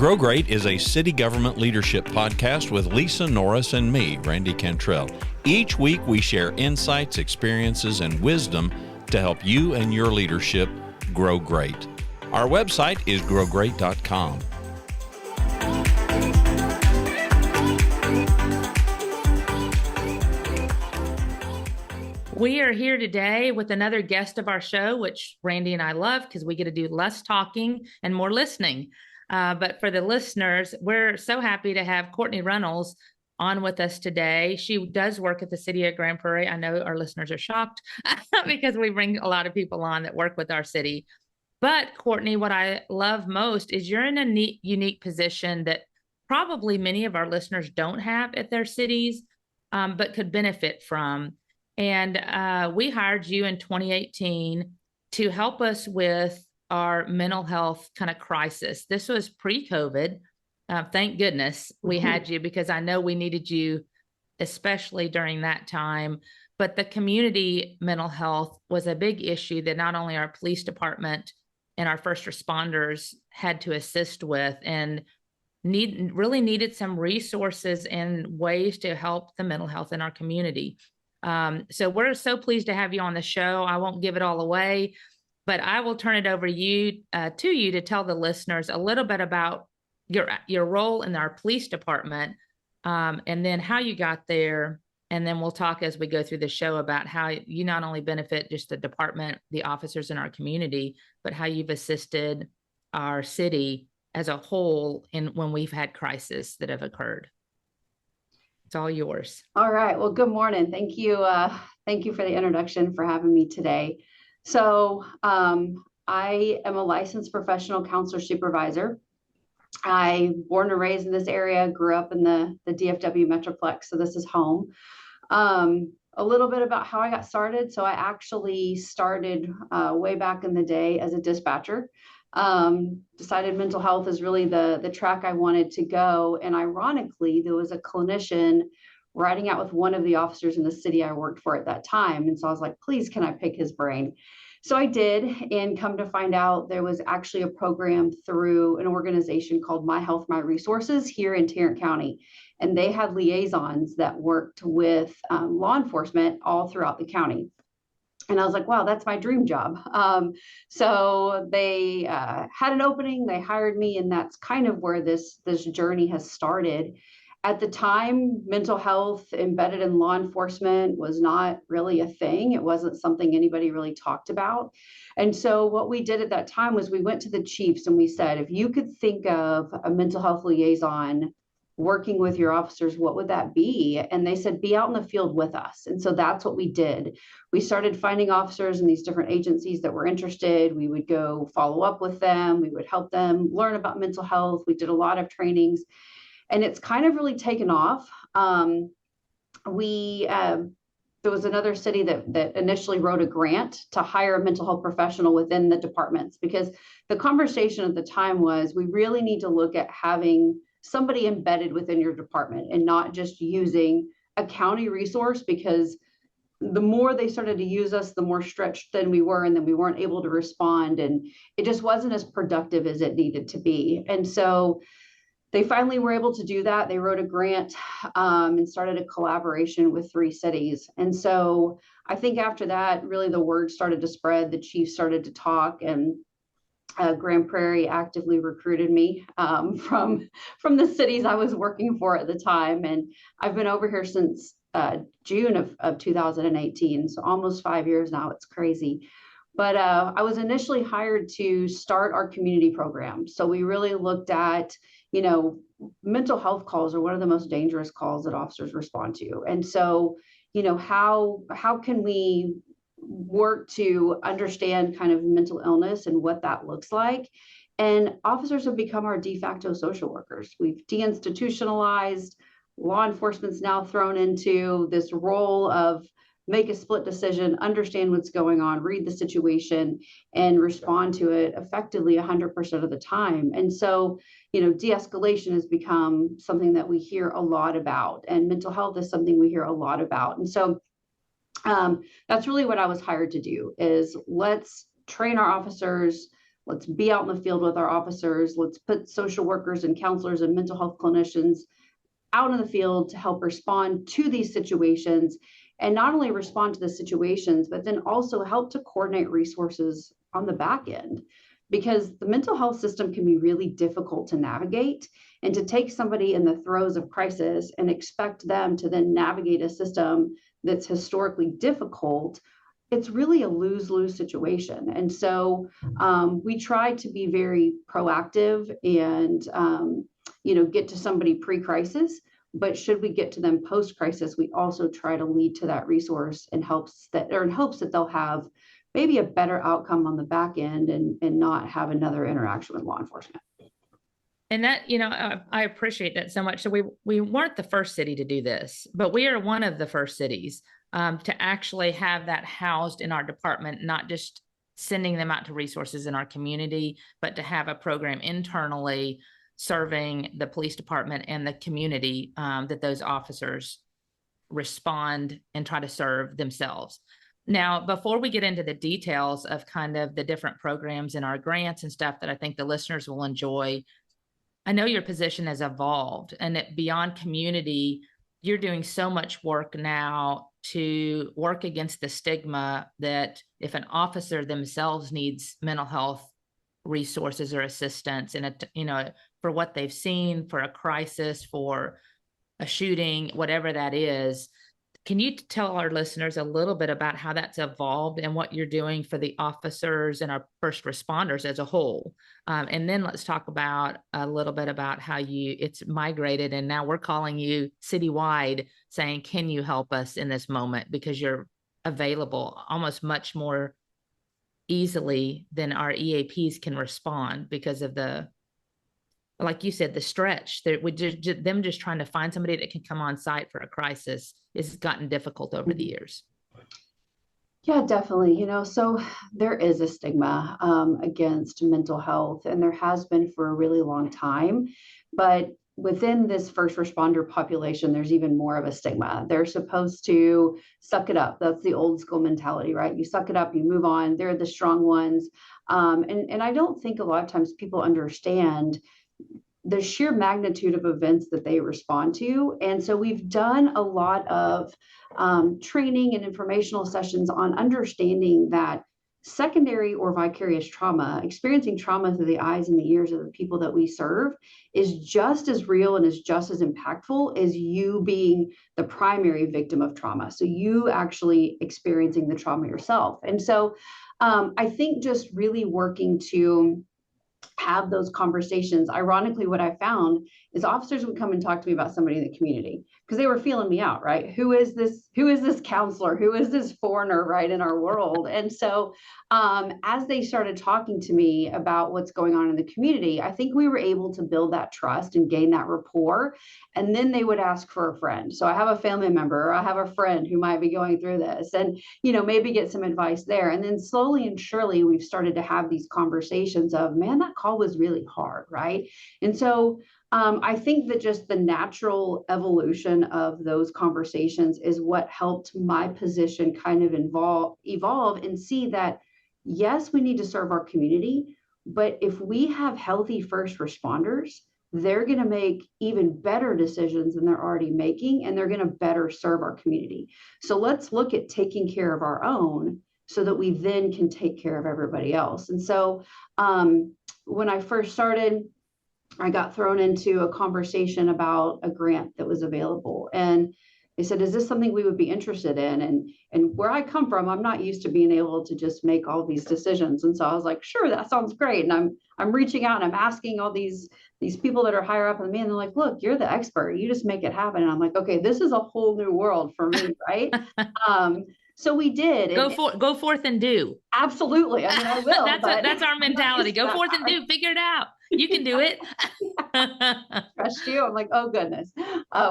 Grow Great is a city government leadership podcast with Lisa Norris and me, Randy Cantrell. Each week we share insights, experiences, and wisdom to help you and your leadership grow great. Our website is growgreat.com. We are here today with another guest of our show, which Randy and I love because we get to do less talking and more listening. But for the listeners, we're so happy to have Courtney Runnels on with us today. She does work at the city of Grand Prairie. I know our listeners are shocked because we bring a lot of people on that work with our city. But Courtney, what I love most is you're in a unique position that probably many of our listeners don't have at their cities, but could benefit from. And we hired you in 2018 to help us with our mental health kind of crisis. This was pre-COVID. Thank goodness we had you, because I know we needed you, especially during that time. But the community mental health was a big issue that not only our police department and our first responders had to assist with, and really needed some resources and ways to help the mental health in our community. So we're so pleased to have you on the show. I won't give it all away, but I will turn it over to you to tell the listeners a little bit about your role in our police department, and then how you got there. And then we'll talk as we go through the show about how you not only benefit just the department, the officers in our community, but how you've assisted our city as a whole when we've had crises that have occurred. It's all yours. All right. Well, good morning. Thank you. Thank you for the introduction, for having me today. So I am a licensed professional counselor supervisor. I born and raised in this area, grew up in the DFW Metroplex. So this is home. A little bit about how I got started. So I actually started way back in the day as a dispatcher. Decided mental health is really the track I wanted to go. And ironically, there was a clinician riding out with one of the officers in the city I worked for at that time. And so I was like, please, can I pick his brain? So I did, and come to find out there was actually a program through an organization called My Health, My Resources here in Tarrant County. And they had liaisons that worked with law enforcement all throughout the county. And I was like, wow, that's my dream job. So they had an opening, they hired me, and that's kind of where this journey has started. At the time, mental health embedded in law enforcement was not really a thing. It wasn't something anybody really talked about. And so what we did at that time was we went to the chiefs and we said, if you could think of a mental health liaison working with your officers, what would that be? And they said, be out in the field with us. And so that's what we did. We started finding officers in these different agencies that were interested. We would go follow up with them. We would help them learn about mental health. We did a lot of trainings, and it's kind of really taken off. There was another city that initially wrote a grant to hire a mental health professional within the departments, because the conversation at the time was, we really need to look at having somebody embedded within your department and not just using a county resource, because the more they started to use us, the more stretched than we were, and then we weren't able to respond, and it just wasn't as productive as it needed to be. And so they finally were able to do that. They wrote a grant and started a collaboration with 3 cities. And so I think after that, really the word started to spread. The chiefs started to talk, and Grand Prairie actively recruited me from the cities I was working for at the time. And I've been over here since June of 2018. So almost 5 years now. It's crazy. But I was initially hired to start our community program. So we really looked at, mental health calls are one of the most dangerous calls that officers respond to. And so, how can we work to understand kind of mental illness and what that looks like? And officers have become our de facto social workers. We've deinstitutionalized. Law enforcement's now thrown into this role of make a split decision, understand what's going on, read the situation, and respond to it effectively 100% of the time. And so, de-escalation has become something that we hear a lot about, and mental health is something we hear a lot about. And so that's really what I was hired to do, is let's train our officers, Let's be out in the field with our officers. Let's put social workers and counselors and mental health clinicians out in the field to help respond to these situations, and not only respond to the situations, but then also help to coordinate resources on the back end, because the mental health system can be really difficult to navigate. And to take somebody in the throes of crisis and expect them to then navigate a system that's historically difficult, it's really a lose-lose situation. And so we try to be very proactive and get to somebody pre-crisis, but should we get to them post-crisis, we also try to lead to that resource in hopes that they'll have maybe a better outcome on the back end, and not have another interaction with law enforcement. And that, I appreciate that so much. So we weren't the first city to do this, but we are one of the first cities to actually have that housed in our department, not just sending them out to resources in our community, but to have a program internally serving the police department and the community that those officers respond and try to serve themselves. Now, before we get into the details of kind of the different programs and our grants and stuff that I think the listeners will enjoy, I know your position has evolved, and that beyond community, you're doing so much work now to work against the stigma that if an officer themselves needs mental health resources or assistance, and for what they've seen, for a crisis, for a shooting, whatever that is, can you tell our listeners a little bit about how that's evolved and what you're doing for the officers and our first responders as a whole? And then let's talk about a little bit about how it's migrated, and now we're calling you citywide saying, can you help us in this moment? Because you're available almost much more easily than our EAPs can respond because of like you said, the stretch that them just trying to find somebody that can come on site for a crisis has gotten difficult over the years. Yeah, definitely. So there is a stigma against mental health, and there has been for a really long time. But within this first responder population, there's even more of a stigma. They're supposed to suck it up. That's the old school mentality, right? You suck it up, you move on. They're the strong ones. And I don't think a lot of times people understand the sheer magnitude of events that they respond to. And so we've done a lot of training and informational sessions on understanding that secondary or vicarious trauma, experiencing trauma through the eyes and the ears of the people that we serve, is just as real and is just as impactful as you being the primary victim of trauma. So you actually experiencing the trauma yourself. And so I think just really working to have those conversations. Ironically, what I found is officers would come and talk to me about somebody in the community because they were feeling me out, right? Who is this counselor? Who is this foreigner, right, in our world? And so as they started talking to me about what's going on in the community, I think we were able to build that trust and gain that rapport. And then they would ask for a friend. So I have a family member, or I have a friend who might be going through this, and maybe get some advice there. And then slowly and surely we've started to have these conversations of, man, that call was really hard, right? And so I think that just the natural evolution of those conversations is what helped my position kind of evolve and see that, yes, we need to serve our community, but if we have healthy first responders, they're going to make even better decisions than they're already making, and they're going to better serve our community. So let's look at taking care of our own so that we then can take care of everybody else. And so when I first started, I got thrown into a conversation about a grant that was available. And they said, is this something we would be interested in? And where I come from, I'm not used to being able to just make all these decisions. And so I was like, sure, that sounds great. And I'm reaching out and I'm asking all these people that are higher up than me. And they're like, look, you're the expert. You just make it happen. And I'm like, okay, this is a whole new world for me, right? So we did. Go forth and do. Absolutely. I mean, I will. That's our mentality. Go forth and do. Figure it out. You can do it. Trust you. I'm like, oh goodness,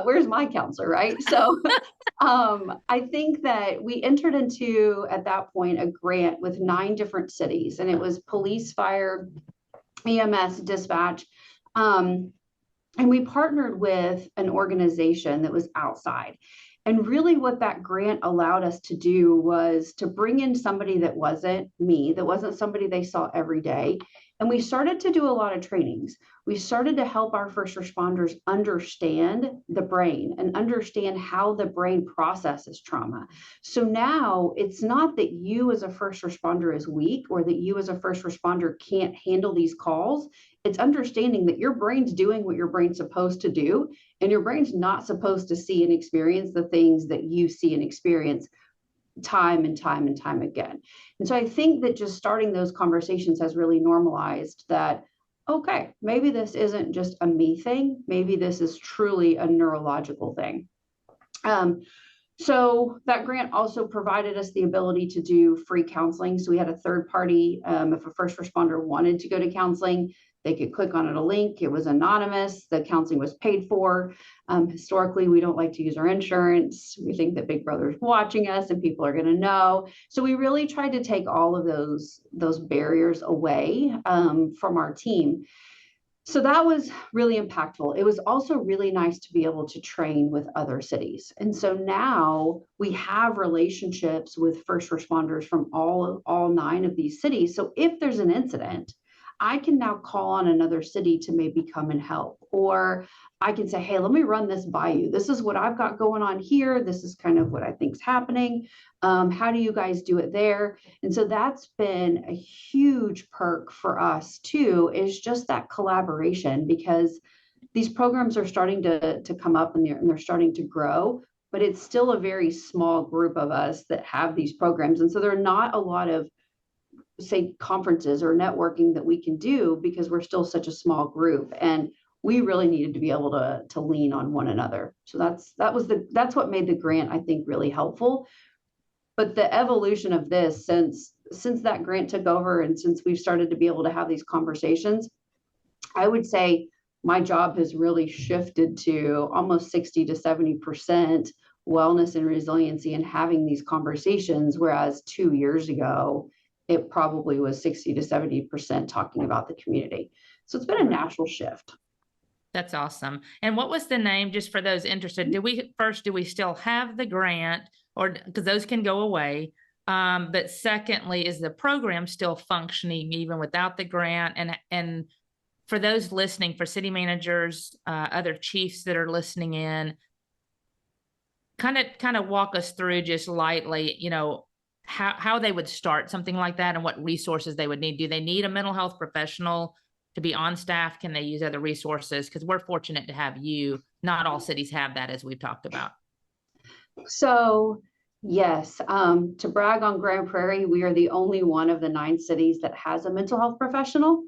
where's my counselor, right? So I think that we entered into, at that point, a grant with 9 different cities, and it was police, fire, EMS, dispatch. And we partnered with an organization that was outside. And really what that grant allowed us to do was to bring in somebody that wasn't me, that wasn't somebody they saw every day. And we started to do a lot of trainings. We started to help our first responders understand the brain and understand how the brain processes trauma. So now it's not that you as a first responder is weak or that you as a first responder can't handle these calls. It's understanding that your brain's doing what your brain's supposed to do, and your brain's not supposed to see and experience the things that you see and experience time and time and time again. And so I think that just starting those conversations has really normalized that, okay, maybe this isn't just a me thing. Maybe this is truly a neurological thing. So that grant also provided us the ability to do free counseling. So we had a third party. If a first responder wanted to go to counseling, they could click on a link. It was anonymous. The counseling was paid for. Historically, we don't like to use our insurance. We think that Big Brother's watching us and people are going to know. So we really tried to take all of those barriers away from our team. So that was really impactful. It was also really nice to be able to train with other cities. And so now we have relationships with first responders from all 9 of these cities. So if there's an incident, I can now call on another city to maybe come and help. Or I can say, hey, let me run this by you. This is what I've got going on here. This is kind of what I think is happening. How do you guys do it there? And so that's been a huge perk for us too, is just that collaboration, because these programs are starting to come up and they're starting to grow, but it's still a very small group of us that have these programs. And so there are not a lot of, say, conferences or networking that we can do because we're still such a small group. And we really needed to be able to lean on one another. So that's what made the grant, I think, really helpful. But the evolution of this since that grant took over and since we've started to be able to have these conversations, I would say my job has really shifted to almost 60 to 70% wellness and resiliency and having these conversations, whereas 2 years ago, it probably was 60 to 70% talking about the community. So it's been a natural shift. That's awesome. And what was the name, just for those interested? Do we still have the grant, or because those can go away? But secondly, is the program still functioning even without the grant? And for those listening, for city managers, other chiefs that are listening in, kind of walk us through just lightly, how they would start something like that and what resources they would need. Do they need a mental health professional to be on staff? Can they use other resources? Because we're fortunate to have you. Not all cities have that, as we've talked about. So yes, to brag on Grand Prairie, we are the only one of the 9 cities that has a mental health professional.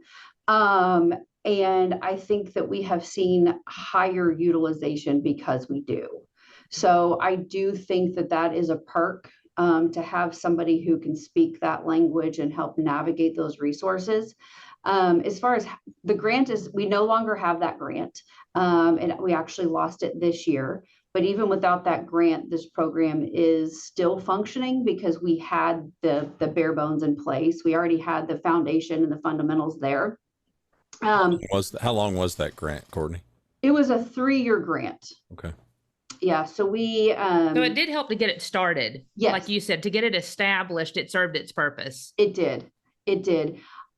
And I think that we have seen higher utilization because we do. So I do think that is a perk, to have somebody who can speak that language and help navigate those resources. As far as the grant is, we no longer have that grant, and we actually lost it this year. But even without that grant, this program is still functioning because we had the bare bones in place. We already had the foundation and the fundamentals there. How long was that grant, Courtney? It was a 3-year grant. Okay. Yeah, so so it did help to get it started. Yes. Like you said, to get it established, it served its purpose. It did.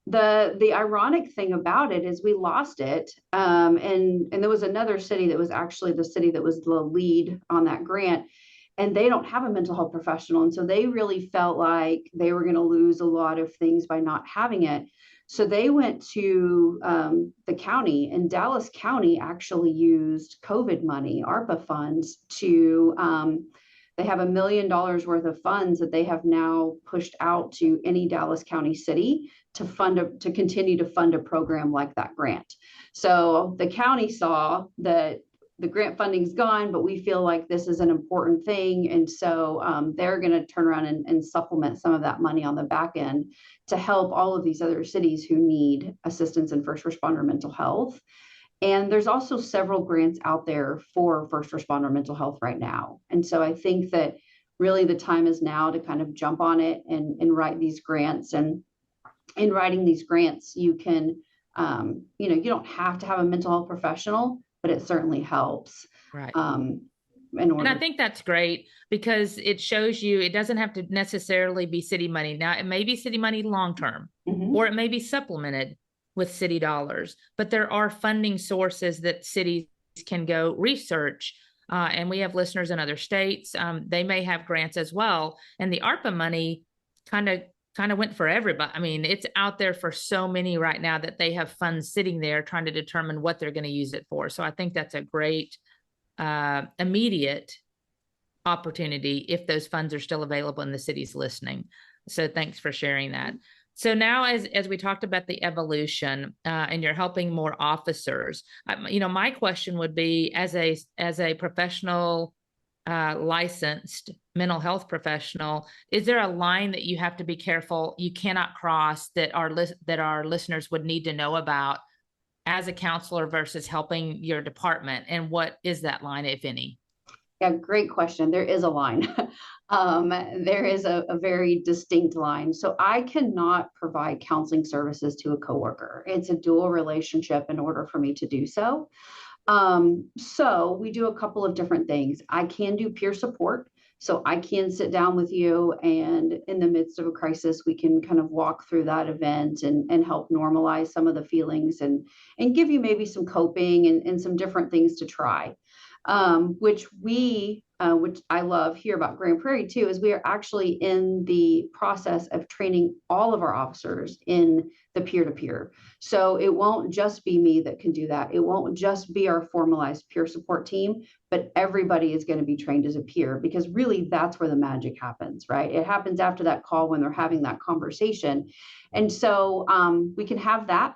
The ironic thing about it is we lost it. And there was another city that was actually the city that was the lead on that grant, and they don't have a mental health professional. And so they really felt like they were going to lose a lot of things by not having it. So they went to the county, and Dallas County actually used COVID money, ARPA funds, to they have $1 million worth of funds that they have now pushed out to any Dallas County city to continue to fund a program like that grant. So the county saw that the grant funding's gone, but we feel like this is an important thing. And so they're going to turn around and supplement some of that money on the back end to help all of these other cities who need assistance in first responder mental health. And there's also several grants out there for first responder mental health right now. And so I think that really the time is now to kind of jump on it and write these grants. And in writing these grants, you can, you don't have to have a mental health professional, but it certainly helps. Right. in order. And I think that's great because it shows you it doesn't have to necessarily be city money. Now, it may be city money long term, or it may be supplemented with city dollars, but there are funding sources that cities can go research. And we have listeners in other states. They may have grants as well. And the ARPA money kind of went for everybody. I mean, it's out there for so many right now that they have funds sitting there trying to determine what they're going to use it for. So I think that's a great immediate opportunity if those funds are still available and the city's listening. So thanks for sharing that. So now, as we talked about the evolution, and you're helping more officers, my question would be, as a professional, licensed mental health professional, is there a line that you have to be careful you cannot cross that our listeners would need to know about as a counselor versus helping your department? And what is that line, if any? Yeah, great question. There is a line. There is a very distinct line. So I cannot provide counseling services to a coworker. It's a dual relationship in order for me to do so. So we do a couple of different things. I can do peer support. So I can sit down with you, and in the midst of a crisis, we can kind of walk through that event and help normalize some of the feelings and give you maybe some coping and some different things to try. Which I love here about Grand Prairie too, is we are actually in the process of training all of our officers in the peer-to-peer. So it won't just be me that can do that. It won't just be our formalized peer support team, but everybody is going to be trained as a peer, because really that's where the magic happens, right? It happens after that call when they're having that conversation. And so we can have that.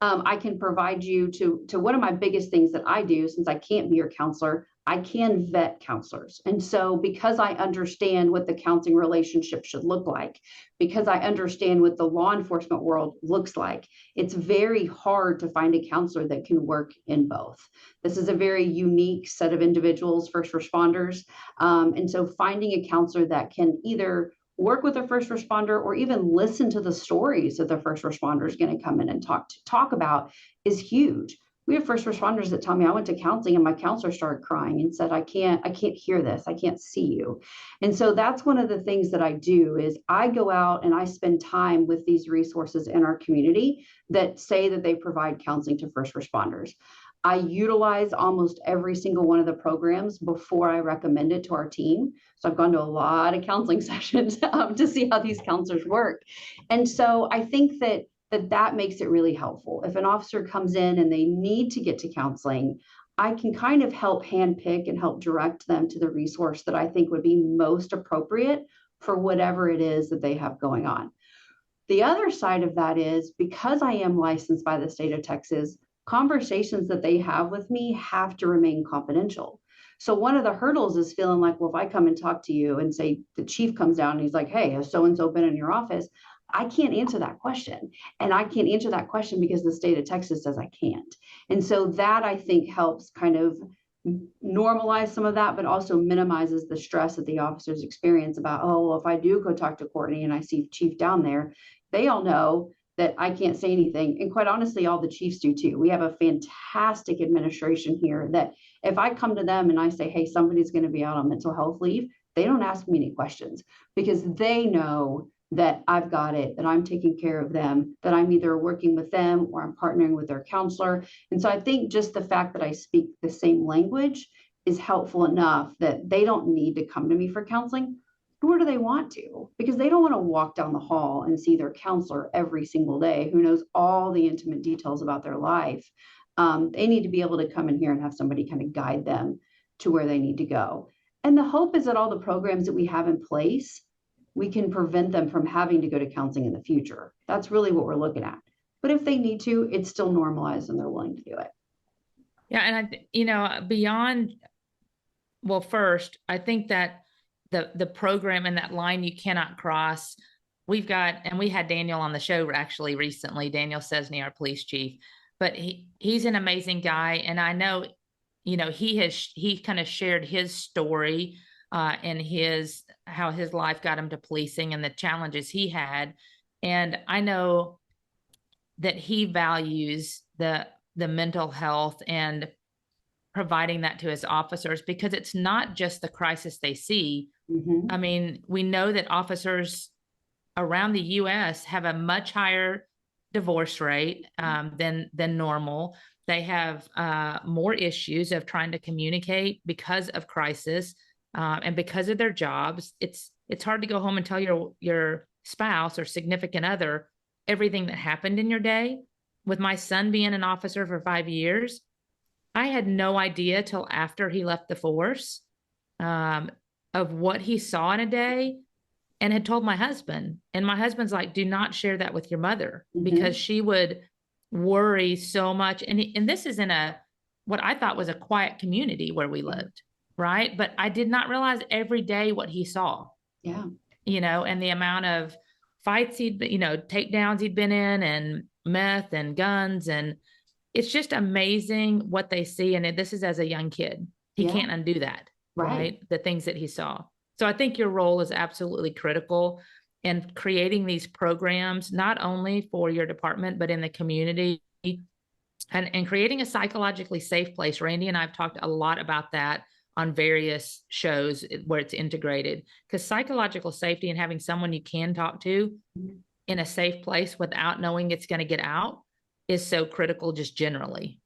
I can provide you to one of my biggest things that I do, since I can't be your counselor, I can vet counselors. And so because I understand what the counseling relationship should look like, because I understand what the law enforcement world looks like, it's very hard to find a counselor that can work in both. This is a very unique set of individuals, first responders. And so finding a counselor that can either work with a first responder or even listen to the stories that the first responder is going to come in and talk about is huge. We have first responders that tell me, I went to counseling and my counselor started crying and said, I can't hear this. I can't see you. And so that's one of the things that I do is I go out and I spend time with these resources in our community that say that they provide counseling to first responders. I utilize almost every single one of the programs before I recommend it to our team. So I've gone to a lot of counseling sessions to see how these counselors work. And so I think that makes it really helpful. If an officer comes in and they need to get to counseling, I can kind of help handpick and help direct them to the resource that I think would be most appropriate for whatever it is that they have going on. The other side of that is, because I am licensed by the state of Texas, conversations that they have with me have to remain confidential. So one of the hurdles is feeling like, well, if I come and talk to you and say the chief comes down and he's like, hey, has so-and-so been in your office? I can't answer that question. And I can't answer that question because the state of Texas says I can't. And so that, I think, helps kind of normalize some of that, but also minimizes the stress that the officers experience about, oh, well, if I do go talk to Courtney and I see chief down there, they all know that I can't say anything. And quite honestly, all the chiefs do too. We have a fantastic administration here that if I come to them and I say, hey, somebody's going to be out on mental health leave, they don't ask me any questions, because they know that I've got it, that I'm taking care of them, that I'm either working with them or I'm partnering with their counselor. And so I think just the fact that I speak the same language is helpful enough that they don't need to come to me for counseling, nor do they want to, because they don't want to walk down the hall and see their counselor every single day who knows all the intimate details about their life. They need to be able to come in here and have somebody kind of guide them to where they need to go. And the hope is that all the programs that we have in place, we can prevent them from having to go to counseling in the future. That's really what we're looking at. But if they need to, it's still normalized and they're willing to do it. Yeah. And beyond, well, first, I think that the program and that line you cannot cross, we had Daniel on the show actually recently, Daniel Cesney, our police chief, but he's an amazing guy. And I know, he kind of shared his story and how his life got him to policing and the challenges he had. And I know that he values the mental health and providing that to his officers, because it's not just the crisis they see. I mean, we know that officers around the U.S. have a much higher divorce rate than normal. They have more issues of trying to communicate because of crisis and because of their jobs. It's hard to go home and tell your spouse or significant other everything that happened in your day. With my son being an officer for 5 years, I had no idea till after he left the force of what he saw in a day, and had told my husband. And my husband's like, do not share that with your mother, because she would worry so much. And this is in what I thought was a quiet community where we lived, right? But I did not realize every day what he saw. Yeah. And the amount of fights takedowns he'd been in, and meth and guns. And it's just amazing what they see. And this is as a young kid. He can't undo that, right? The things that he saw. So I think your role is absolutely critical in creating these programs, not only for your department, but in the community, and creating a psychologically safe place. Randy and I have talked a lot about that on various shows where it's integrated, because psychological safety and having someone you can talk to in a safe place without knowing it's going to get out is so critical, just generally.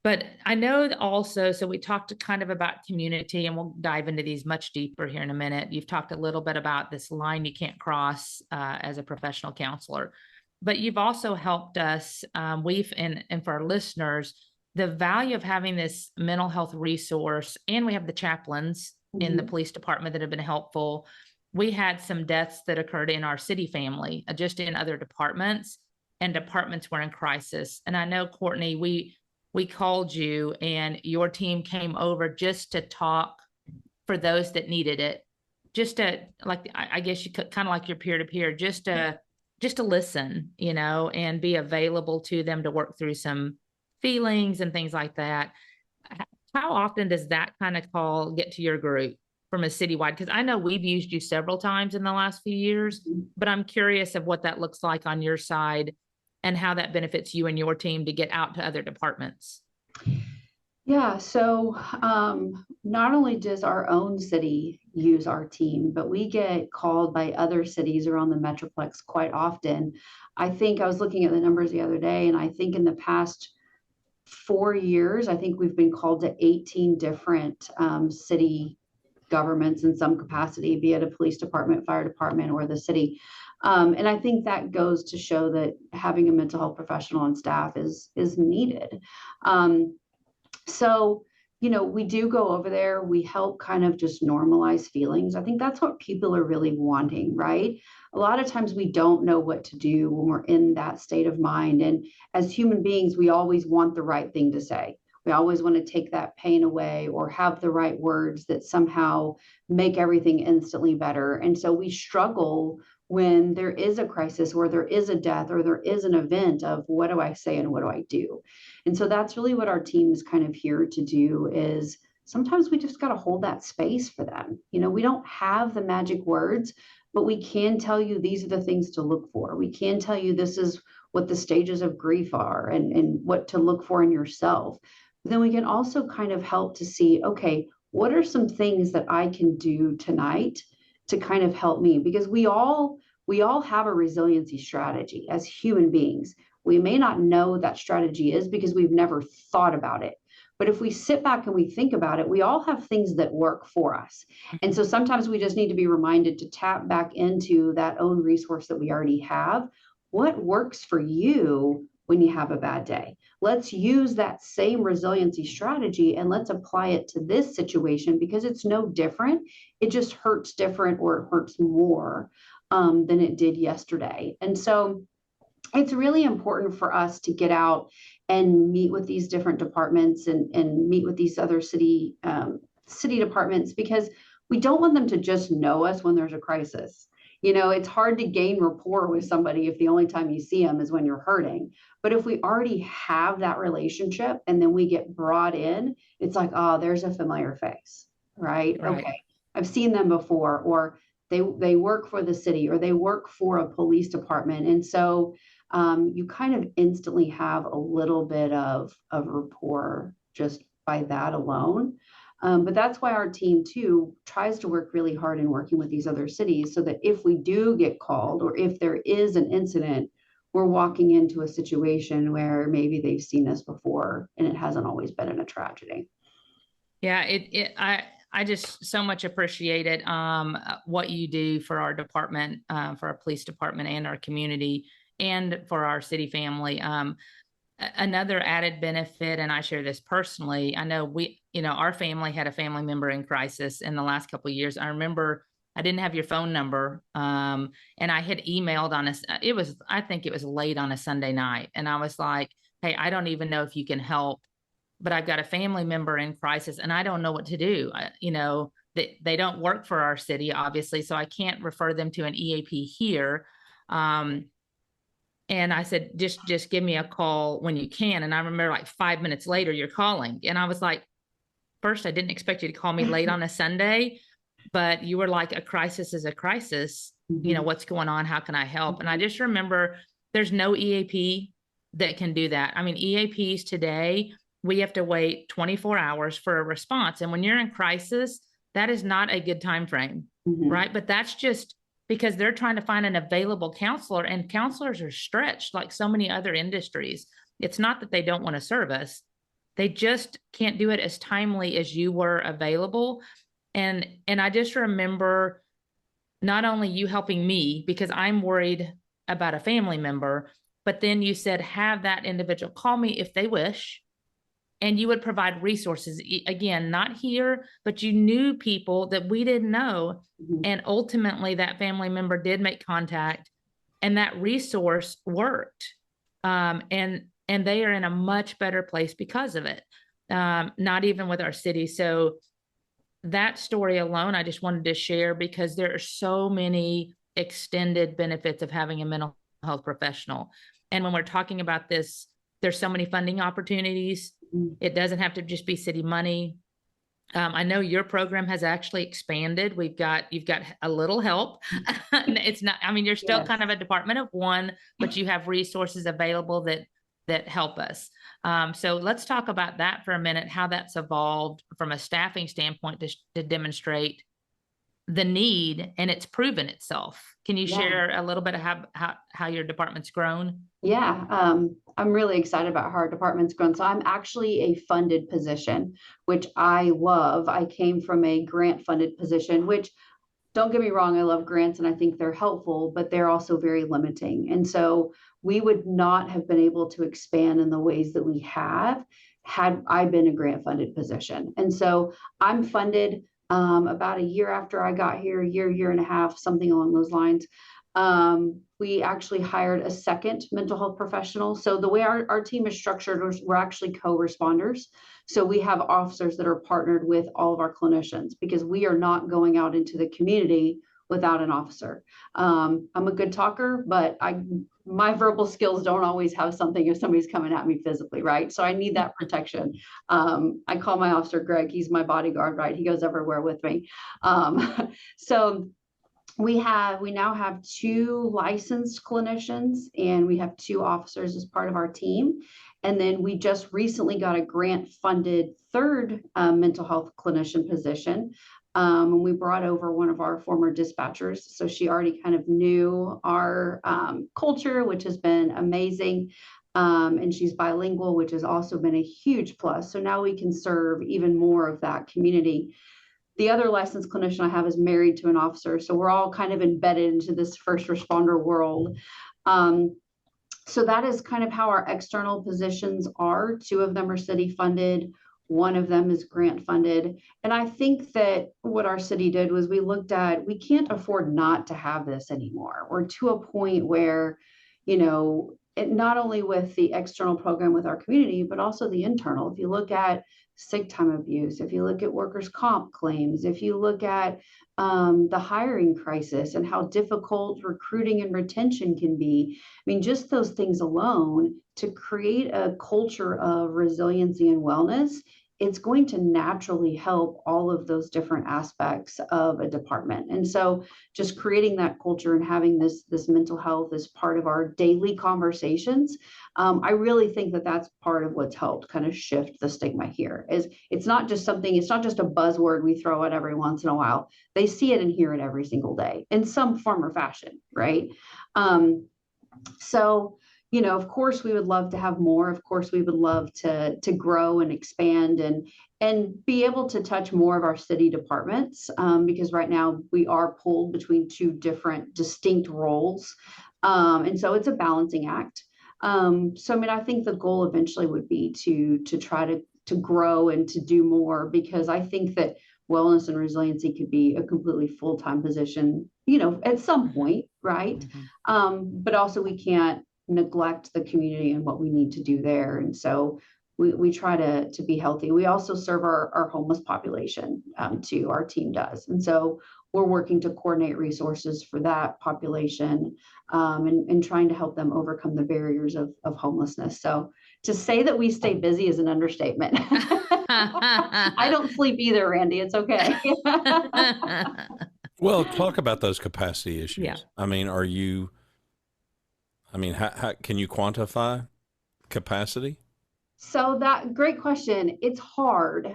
But I know also, so we talked kind of about community, and we'll dive into these much deeper here in a minute. You've talked a little bit about this line you can't cross as a professional counselor, but you've also helped us, and for our listeners, the value of having this mental health resource. And we have the chaplains in the police department that have been helpful. We had some deaths that occurred in our city family, just in other departments, and departments were in crisis. And I know, Courtney, we called you and your team came over just to talk for those that needed it, just to, like, I guess you could kind of like your peer-to-peer, just to listen, and be available to them to work through some feelings and things like that. How often does that kind of call get to your group from a citywide? Because I know we've used you several times in the last few years, but I'm curious of what that looks like on your side and how that benefits you and your team to get out to other departments. Yeah, so not only does our own city use our team, but we get called by other cities around the Metroplex quite often. I think I was looking at the numbers the other day, and I think in the past 4 years, I think we've been called to 18 different city governments in some capacity, be it a police department, fire department, or the city. And I think that goes to show that having a mental health professional on staff is needed. So, we do go over there. We help kind of just normalize feelings. I think that's what people are really wanting, right? A lot of times we don't know what to do when we're in that state of mind. And as human beings, we always want the right thing to say. We always want to take that pain away or have the right words that somehow make everything instantly better. And so we struggle when there is a crisis or there is a death or there is an event of what do I say and what do I do? And so that's really what our team is kind of here to do, is sometimes we just got to hold that space for them. We don't have the magic words, but we can tell you these are the things to look for. We can tell you this is what the stages of grief are and what to look for in yourself. But then we can also kind of help to see, okay, what are some things that I can do tonight to kind of help me? Because we all have a resiliency strategy as human beings. We may not know what that strategy is because we've never thought about it. But if we sit back and we think about it, we all have things that work for us. And so sometimes we just need to be reminded to tap back into that own resource that we already have. What works for you when you have a bad day? Let's use that same resiliency strategy and let's apply it to this situation, because it's no different. It just hurts different, or it hurts more than it did yesterday. And so it's really important for us to get out and meet with these different departments and meet with these other city departments, because we don't want them to just know us when there's a crisis. It's hard to gain rapport with somebody if the only time you see them is when you're hurting. But if we already have that relationship and then we get brought in, it's like, oh, there's a familiar face, right? Okay, I've seen them before, or they work for the city, or they work for a police department. And so you kind of instantly have a little bit of rapport just by that alone. But that's why our team too tries to work really hard in working with these other cities so that if we do get called or if there is an incident, we're walking into a situation where maybe they've seen us before and it hasn't always been in a tragedy. Yeah, I just so much appreciate it. What you do for our department, for our police department and our community and for our city family. Another added benefit, and I share this personally, I know our family had a family member in crisis in the last couple of years. I remember I didn't have your phone number, and I had emailed on us. I think it was late on a Sunday night, and I was like, "Hey, I don't even know if you can help, but I've got a family member in crisis, and I don't know what to do." They don't work for our city, obviously, so I can't refer them to an EAP here. And I said, just give me a call when you can. And I remember like 5 minutes later, you're calling. And I was like, first, I didn't expect you to call me late on a Sunday, but you were like, a crisis is a crisis. Mm-hmm. What's going on? How can I help? And I just remember there's no EAP that can do that. I mean, EAPs today, we have to wait 24 hours for a response. And when you're in crisis, that is not a good time frame, right? But that's just because they're trying to find an available counselor, and counselors are stretched like so many other industries. It's not that they don't want to serve us. They just can't do it as timely as you were available. And I just remember not only you helping me because I'm worried about a family member, but then you said, have that individual call me if they wish. And you would provide resources, again, not here, but you knew people that we didn't know. And ultimately that family member did make contact and that resource worked. And they are in a much better place because of it. Not even with our city. So that story alone, I just wanted to share because there are so many extended benefits of having a mental health professional. And when we're talking about this, there's so many funding opportunities. It doesn't have to just be city money. I know your program has actually expanded. You've got a little help. It's not, I mean, you're still kind of a department of one, but you have resources available that help us. So let's talk about that for a minute, how that's evolved from a staffing standpoint to demonstrate the need, and it's proven itself. Can you share a little bit of how your department's grown? Yeah, I'm really excited about how our department's grown. So I'm actually a funded position, which I love. I came from a grant funded position, which, don't get me wrong, I love grants and I think they're helpful, but they're also very limiting. And so we would not have been able to expand in the ways that we have had I been a grant funded position. And so I'm funded about a year after I got here, year and a half, something along those lines. We actually hired a second mental health professional. So the way our team is structured, we're actually co-responders. So we have officers that are partnered with all of our clinicians because we are not going out into the community without an officer. I'm a good talker, but my verbal skills don't always have something if somebody's coming at me physically, right? So I need that protection. I call my officer Greg, he's my bodyguard, right? He goes everywhere with me. So we now have 2 licensed clinicians and we have 2 officers as part of our team. And then we just recently got a grant funded 3rd mental health clinician position. And we brought over one of our former dispatchers. So she already kind of knew our culture, which has been amazing. And she's bilingual, which has also been a huge plus. So now we can serve even more of that community. The other licensed clinician I have is married to an officer. So we're all kind of embedded into this first responder world. So that is kind of how our external positions are. 2 of them are city funded. 1 of them is grant funded. And I think that what our city did was we looked at, we can't afford not to have this anymore. We're to a point where, not only with the external program with our community, but also the internal. If you look at sick time abuse, if you look at workers' comp claims, if you look at the hiring crisis and how difficult recruiting and retention can be, I mean, just those things alone to create a culture of resiliency and wellness it's going to naturally help all of those different aspects of a department. And so just creating that culture and having this mental health as part of our daily conversations, I really think that that's part of what's helped kind of shift the stigma here. Is it's not just a buzzword we throw out every once in a while. They see it and hear it every single day in some form or fashion, right? So, of course, we would love to have more. Of course, we would love to grow and expand and be able to touch more of our city departments, because right now we are pulled between two different distinct roles. And so it's a balancing act. So, I mean, I think the goal eventually would be to try to grow and to do more, because I think that wellness and resiliency could be a completely full-time position, at some point, right? But also we can't neglect the community and what we need to do there. And so we try to be healthy. We also serve our homeless population, too, our team does. And so we're working to coordinate resources for that population, and trying to help them overcome the barriers of homelessness. So to say that we stay busy is an understatement. I don't sleep either, Randy. It's okay. Well, talk about those capacity issues. Yeah. I mean, how can you quantify capacity? So that great question. It's hard,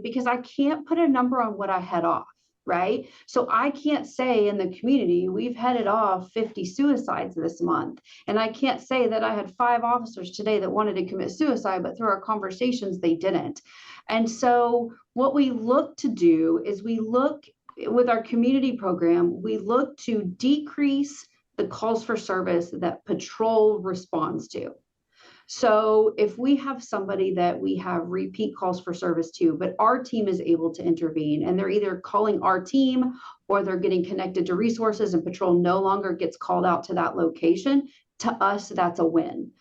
because I can't put a number on what I head off, right? So I can't say in the community, we've headed off 50 suicides this month. And I can't say that I had 5 officers today that wanted to commit suicide, but through our conversations, they didn't. And so what we look to do is with our community program, we look to decrease the calls for service that patrol responds to. So if we have somebody that we have repeat calls for service to, but our team is able to intervene, and they're either calling our team or they're getting connected to resources, and patrol no longer gets called out to that location, to us, that's a win.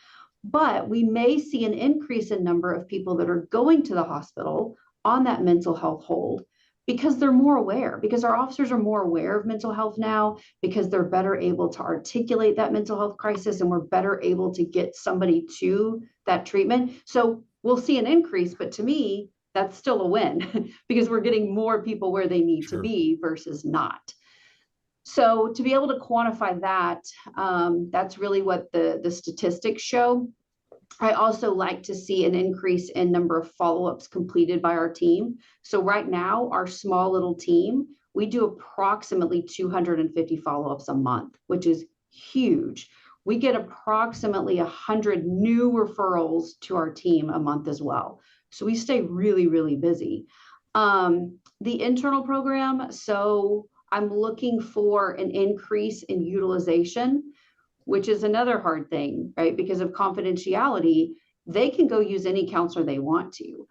But we may see an increase in number of people that are going to the hospital on that mental health hold, because they're more aware, because our officers are more aware of mental health now, because they're better able to articulate that mental health crisis, and we're better able to get somebody to that treatment. So we'll see an increase, but to me, that's still a win because we're getting more people where they need to be versus not. So to be able to quantify that, that's really what the statistics show. I also like to see an increase in number of follow-ups completed by our team. So right now, our small little team, we do approximately 250 follow-ups a month, which is huge. We get approximately 100 new referrals to our team a month as well. So we stay really, really busy. The internal program, so I'm looking for an increase in utilization, which is another hard thing, right? Because of confidentiality, they can go use any counselor they want to.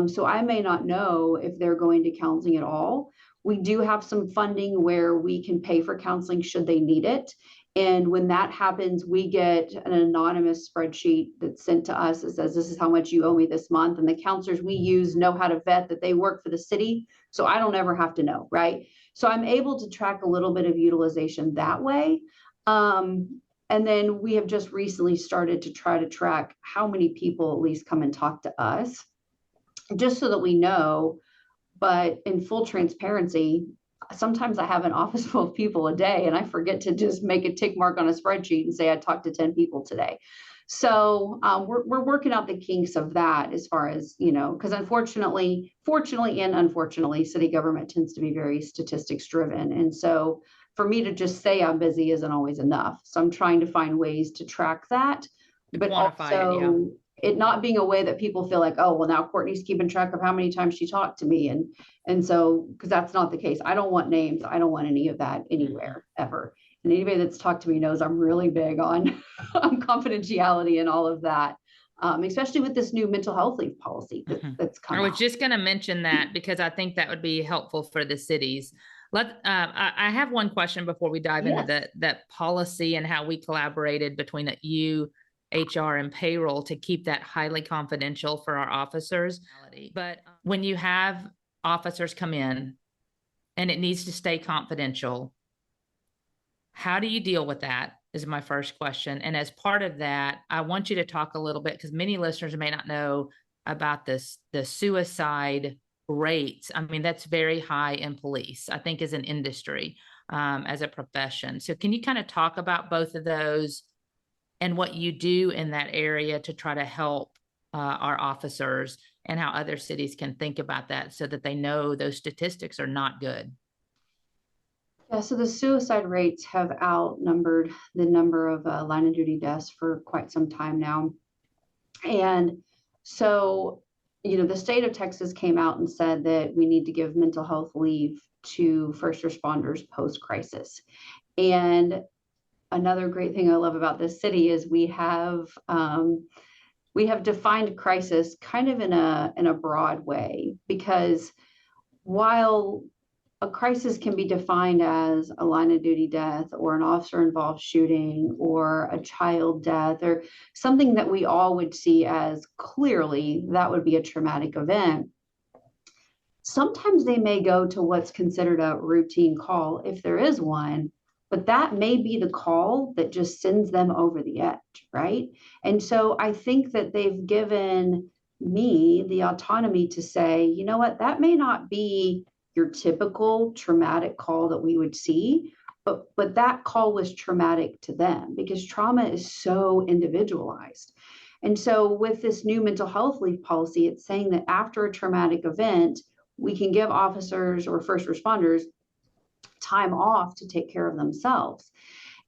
So I may not know if they're going to counseling at all. We do have some funding where we can pay for counseling should they need it. And when that happens, we get an anonymous spreadsheet that's sent to us that says, this is how much you owe me this month. And the counselors we use know how to vet that they work for the city. So I don't ever have to know, right? So I'm able to track a little bit of utilization that way. And then we have just recently started to try to track how many people at least come and talk to us, just so that we know. But in full transparency, sometimes I have an office full of people a day and I forget to just make a tick mark on a spreadsheet and say I talked to 10 people today. So we're working out the kinks of that, as far as, because fortunately and unfortunately, city government tends to be very statistics driven. And so for me to just say I'm busy isn't always enough. So I'm trying to find ways to track that, but also it not being a way that people feel like, oh, well, now Courtney's keeping track of how many times she talked to me. And so, because that's not the case. I don't want names. I don't want any of that anywhere, ever. And anybody that's talked to me knows I'm really big on confidentiality and all of that, especially with this new mental health leave policy that's coming. I was just going to mention that because I think that would be helpful for the cities. I have one question before we dive into that policy and how we collaborated between you, HR, and payroll to keep that highly confidential for our officers. But when you have officers come in and it needs to stay confidential, how do you deal with that is my first question. And as part of that, I want you to talk a little bit, because many listeners may not know about the suicide rates. I mean, that's very high in police, I think, as an industry, as a profession. So can you kind of talk about both of those and what you do in that area to try to help our officers, and how other cities can think about that so that they know those statistics are not good? Yeah, so the suicide rates have outnumbered the number of line of duty deaths for quite some time now. And so, the state of Texas came out and said that we need to give mental health leave to first responders post-crisis. And another great thing I love about this city is we have defined crisis kind of in a broad way, because while a crisis can be defined as a line of duty death or an officer involved shooting or a child death or something that we all would see as clearly that would be a traumatic event, sometimes they may go to what's considered a routine call if there is one, but that may be the call that just sends them over the edge, right? And so I think that they've given me the autonomy to say, you know what, that may not be your typical traumatic call that we would see, but that call was traumatic to them because trauma is so individualized. And so with this new mental health leave policy, it's saying that after a traumatic event, we can give officers or first responders time off to take care of themselves.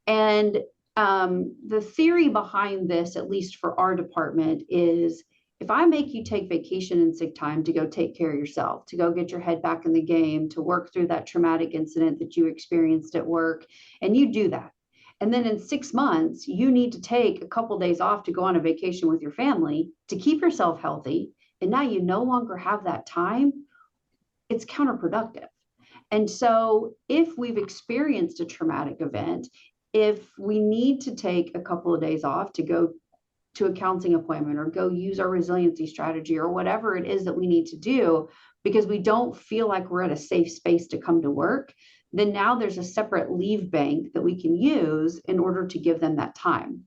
And the theory behind this, at least for our department, is if I make you take vacation and sick time to go take care of yourself, to go get your head back in the game, to work through that traumatic incident that you experienced at work, and you do that. And then in 6 months, you need to take a couple of days off to go on a vacation with your family to keep yourself healthy. And now you no longer have that time. It's counterproductive. And so if we've experienced a traumatic event, if we need to take a couple of days off to go to a counseling appointment or go use our resiliency strategy or whatever it is that we need to do, because we don't feel like we're at a safe space to come to work, then now there's a separate leave bank that we can use in order to give them that time.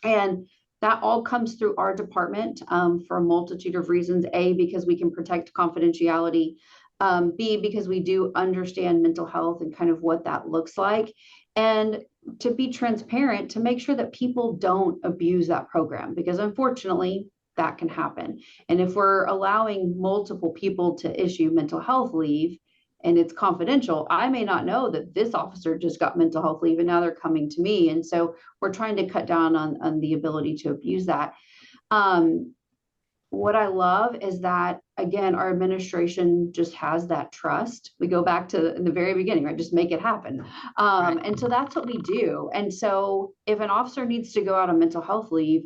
And that all comes through our department for a multitude of reasons. A, because we can protect confidentiality. B, because we do understand mental health and kind of what that looks like. And to be transparent, to make sure that people don't abuse that program, because unfortunately that can happen. And if we're allowing multiple people to issue mental health leave and it's confidential, I may not know that this officer just got mental health leave and now they're coming to me. And so we're trying to cut down on the ability to abuse that. What I love is that, again, our administration just has that trust. We go back to in the very beginning, right? Just make it happen. Right. And so that's what we do. And so if an officer needs to go out on mental health leave,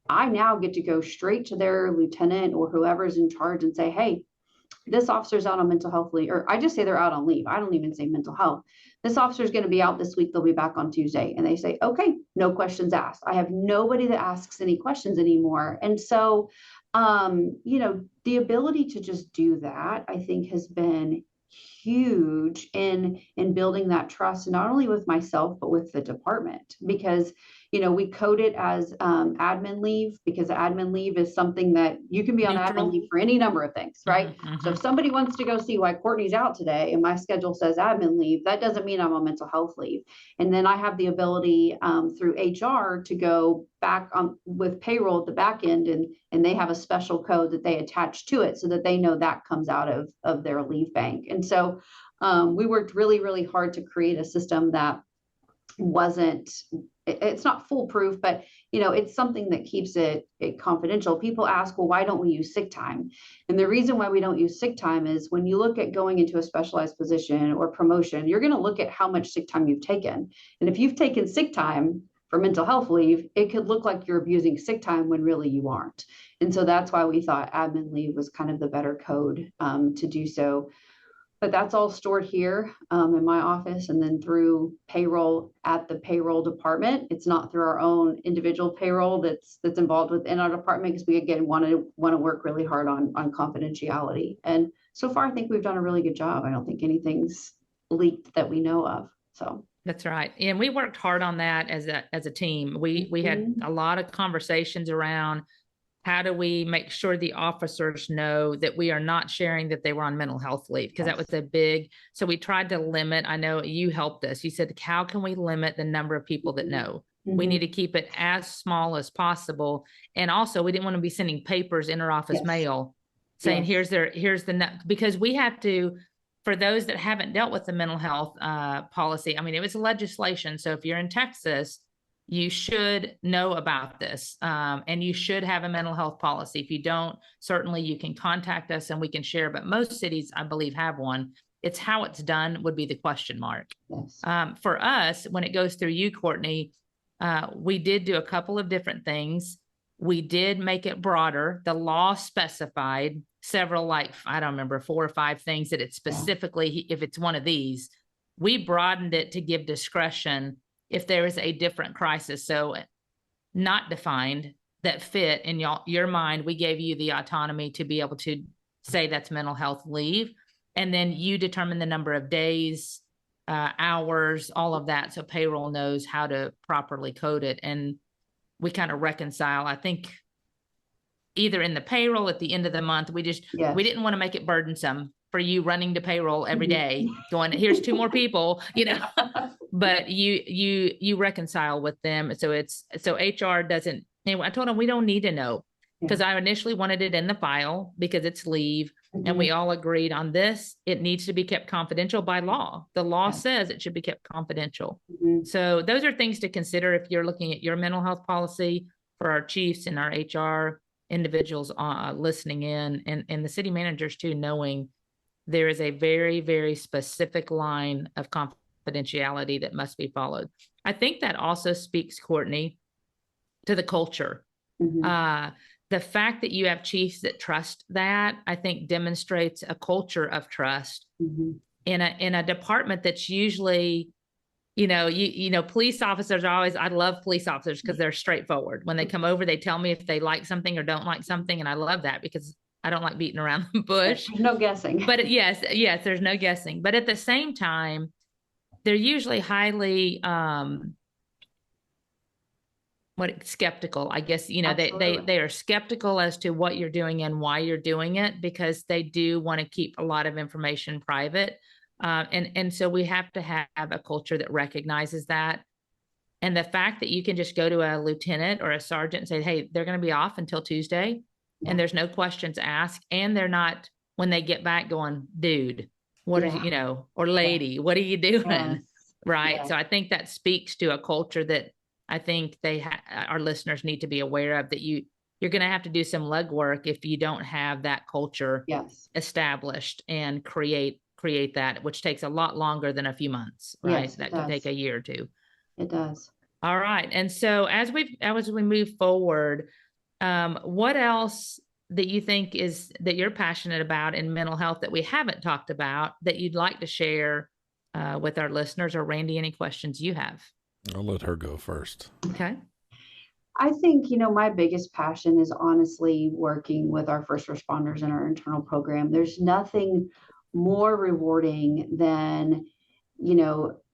I now get to go straight to their lieutenant or whoever's in charge and say, hey, this officer's out on mental health leave, or I just say they're out on leave. I don't even say mental health. This officer's going to be out this week. They'll be back on Tuesday. And they say, okay, no questions asked. I have nobody that asks any questions anymore. And so, the ability to just do that, I think, has been huge in building that trust, not only with myself, but with the department, because we code it as admin leave, because admin leave is something that you can be on admin leave for any number of things, right? Mm-hmm. So if somebody wants to go see why Courtney's out today and my schedule says admin leave, that doesn't mean I'm on mental health leave. And then I have the ability through HR to go back on with payroll at the back end, and they have a special code that they attach to it so that they know that comes out of their leave bank. And so we worked really, really hard to create a system that it's not foolproof, but it's something that keeps it confidential. People ask, well, why don't we use sick time? And the reason why we don't use sick time is when you look at going into a specialized position or promotion, you're going to look at how much sick time you've taken. And if you've taken sick time for mental health leave, it could look like you're abusing sick time when really you aren't. And so that's why we thought admin leave was kind of the better code to do so. But that's all stored here in my office and then through payroll at the payroll department. It's not through our own individual payroll that's involved within our department, because we again want to work really hard on confidentiality. And so far, I think we've done a really good job. I don't think anything's leaked that we know of. So that's right. And we worked hard on that as a team. We had a lot of conversations around how do we make sure the officers know that we are not sharing that they were on mental health leave? Because that was a big, so we tried to limit, I know you helped us. You said, how can we limit the number of people that know? We need to keep it as small as possible. And also we didn't want to be sending papers, interoffice mail saying, here's because we have to, for those that haven't dealt with the mental health policy, I mean, it was legislation. So if you're in Texas, you should know about this, and you should have a mental health policy. If you don't, certainly you can contact us and we can share, but most cities, I believe, have one. It's how it's done would be the question mark. Yes. For us, when it goes through you, Courtney, we did do a couple of different things. We did make it broader. The law specified several, like, I don't remember, 4 or 5 things that it specifically, if it's one of these, we broadened it to give discretion if there is a different crisis. So not defined, that fit in your mind, we gave you the autonomy to be able to say that's mental health leave. And then you determine the number of days, hours, all of that. So payroll knows how to properly code it. And we kind of reconcile, I think, either in the payroll at the end of the month, we didn't want to make it burdensome for you running to payroll every day going, here's 2 more people, but you reconcile with them. So HR doesn't, anyway, I told them we don't need to know, because I initially wanted it in the file because it's leave. And we all agreed on this. It needs to be kept confidential by law. The law says it should be kept confidential. So those are things to consider if you're looking at your mental health policy, for our chiefs and our HR individuals listening in, and the city managers too, knowing there is a very, very specific line of confidentiality that must be followed. I think that also speaks, Courtney, to the culture. The fact that you have chiefs that trust that, I think, demonstrates a culture of trust in a department that's usually, police officers are always, I love police officers because they're straightforward. When they come over, they tell me if they like something or don't like something. And I love that because I don't like beating around the bush. There's no guessing. But yes, there's no guessing. But at the same time, they're usually highly skeptical, I guess. They are skeptical as to what you're doing and why you're doing it, because they do want to keep a lot of information private. And so we have to have a culture that recognizes that. And the fact that you can just go to a lieutenant or a sergeant and say, hey, they're going to be off until Tuesday. And there's no questions asked. And they're not, when they get back, going, dude, what are you, or lady, what are you doing? Right. So I think that speaks to a culture that I think our listeners need to be aware of, that you're going to have to do some legwork if you don't have that culture established and create that, which takes a lot longer than a few months, right? Yes, that could take a year or 2. It does. All right. And so as we move forward, what else that you think is that you're passionate about in mental health that we haven't talked about that you'd like to share with our listeners? Or Randy, any questions you have? I'll let her go first. Okay. I think, my biggest passion is honestly working with our first responders in our internal program. There's nothing more rewarding than,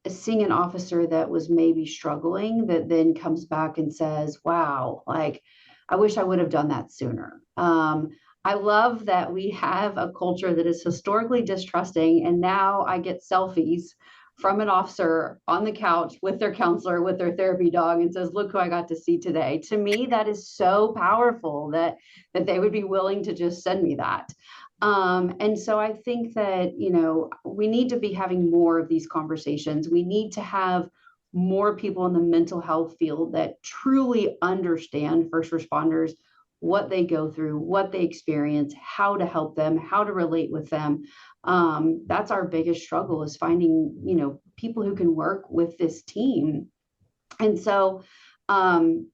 seeing an officer that was maybe struggling that then comes back and says, wow, like, I wish I would have done that sooner. I love that we have a culture that is historically distrusting, and now I get selfies from an officer on the couch with their counselor, with their therapy dog, and says, look who I got to see today. To me, that is so powerful that they would be willing to just send me that. And so I think that, we need to be having more of these conversations. We need to have more people in the mental health field that truly understand first responders, what they go through, what they experience, how to help them, how to relate with them. That's our biggest struggle, is finding, people who can work with this team. And so, and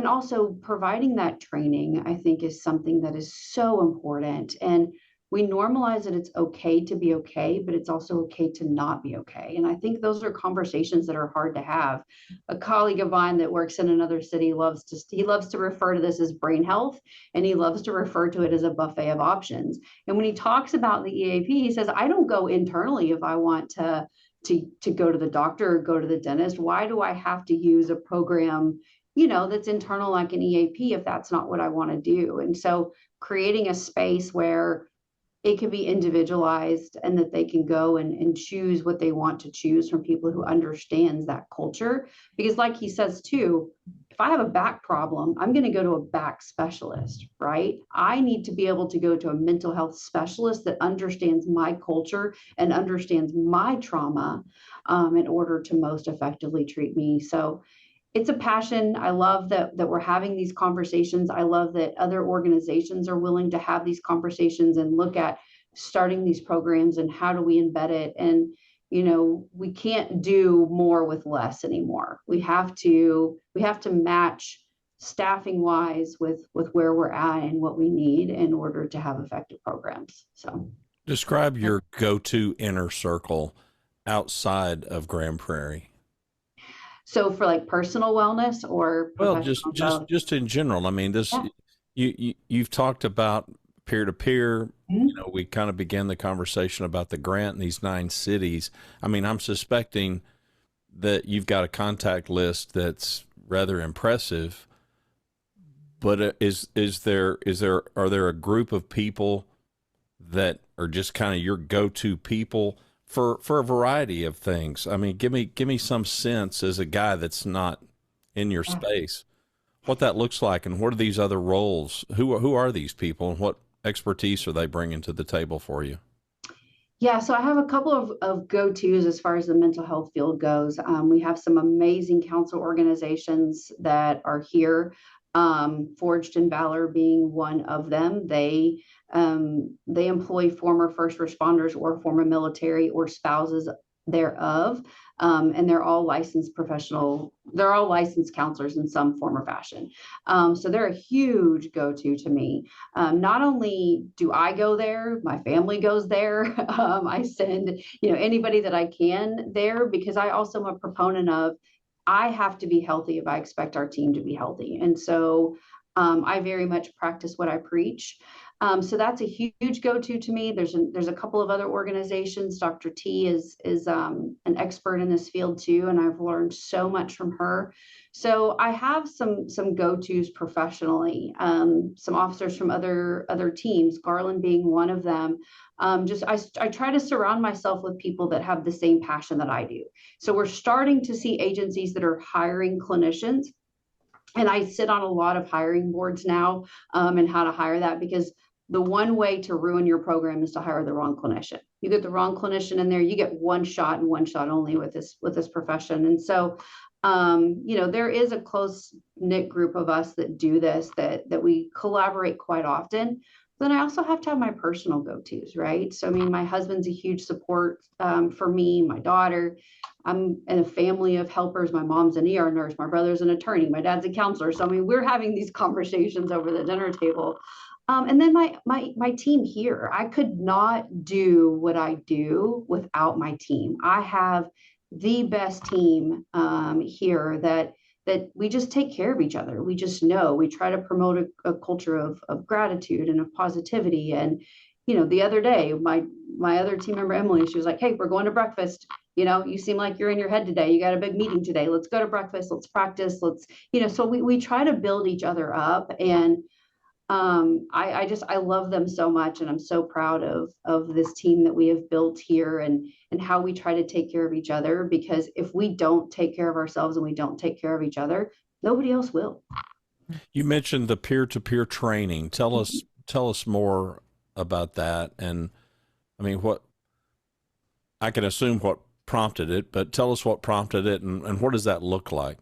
also providing that training, I think, is something that is so important. And we normalize that it's okay to be okay, but it's also okay to not be okay. And I think those are conversations that are hard to have. A colleague of mine that works in another city loves to refer to this as brain health, and he loves to refer to it as a buffet of options. And when he talks about the EAP, he says, I don't go internally if I want to go to the doctor or go to the dentist. Why do I have to use a program, that's internal like an EAP if that's not what I want to do. And so creating a space where it can be individualized and that they can go and choose what they want to choose from people who understands that culture. Because like he says too, if I have a back problem, I'm going to go to a back specialist, right? I need to be able to go to a mental health specialist that understands my culture and understands my trauma in order to most effectively treat me. So it's a passion. I love that we're having these conversations. I love that other organizations are willing to have these conversations and look at starting these programs and how do we embed it. And we can't do more with less anymore. We have to match staffing wise with where we're at and what we need in order to have effective programs. So describe your go-to inner circle outside of Grand Prairie. So for like personal wellness or professional just in general. I mean, this you've talked about peer-to-peer. We kind of began the conversation about the grant in these 9 cities. I mean, I'm suspecting that you've got a contact list that's rather impressive. But are there a group of people that are just kind of your go-to people for a variety of things? I mean, give me some sense as a guy that's not in your space, what that looks like, and what are these other roles? Who are these people, and what expertise are they bringing to the table for you? Yeah, so I have a couple of go-tos as far as the mental health field goes. We have some amazing council organizations that are here. Forged in Valor being one of them. They employ former first responders or former military or spouses thereof, and they're all licensed professional. They're all licensed counselors in some form or fashion. So they're a huge go-to to me. Not only do I go there, my family goes there. I send anybody that I can there, because I also am a proponent of I have to be healthy if I expect our team to be healthy. And so I very much practice what I preach. So that's a huge go-to to me. There's a couple of other organizations. Dr. T is an expert in this field too, and I've learned so much from her. So I have some go-tos professionally, some officers from other teams, Garland being one of them. I try to surround myself with people that have the same passion that I do. So we're starting to see agencies that are hiring clinicians. And I sit on a lot of hiring boards now, and how to hire that, because the one way to ruin your program is to hire the wrong clinician. You get the wrong clinician in there, you get one shot and one shot only with this profession. And so, there is a close knit group of us that do this, that we collaborate quite often. Then I also have to have my personal go-tos, right? So, I mean, my husband's a huge support for me, my daughter. I'm in a family of helpers. My mom's an ER nurse. My brother's an attorney. My dad's a counselor. So, I mean, we're having these conversations over the dinner table. And then my team here, I could not do what I do without my team. I have the best team here that we just take care of each other. We just know. We try to promote a culture of gratitude and of positivity. And, the other day, my other team member, Emily, she was like, hey, we're going to breakfast. You seem like you're in your head today. You got a big meeting today. Let's go to breakfast. Let's practice. So we try to build each other up. And I love them so much, and I'm so proud of this team that we have built here, and how we try to take care of each other, because if we don't take care of ourselves and we don't take care of each other, nobody else will. You mentioned the peer-to-peer training. Tell us more about that. And I mean, I can assume what prompted it, but tell us what prompted it, and what does that look like?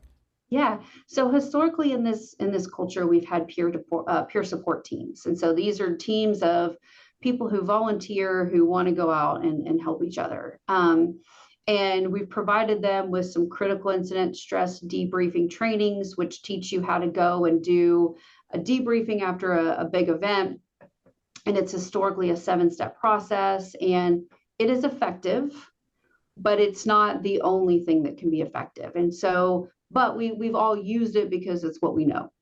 Yeah. So historically in this culture, we've had peer support teams. And so these are teams of people who volunteer, who want to go out and help each other. And we've provided them with some critical incident stress debriefing trainings, which teach you how to go and do a debriefing after a big event. And it's historically a 7-step process, and it is effective, but it's not the only thing that can be effective. And so, but we've all used it because it's what we know.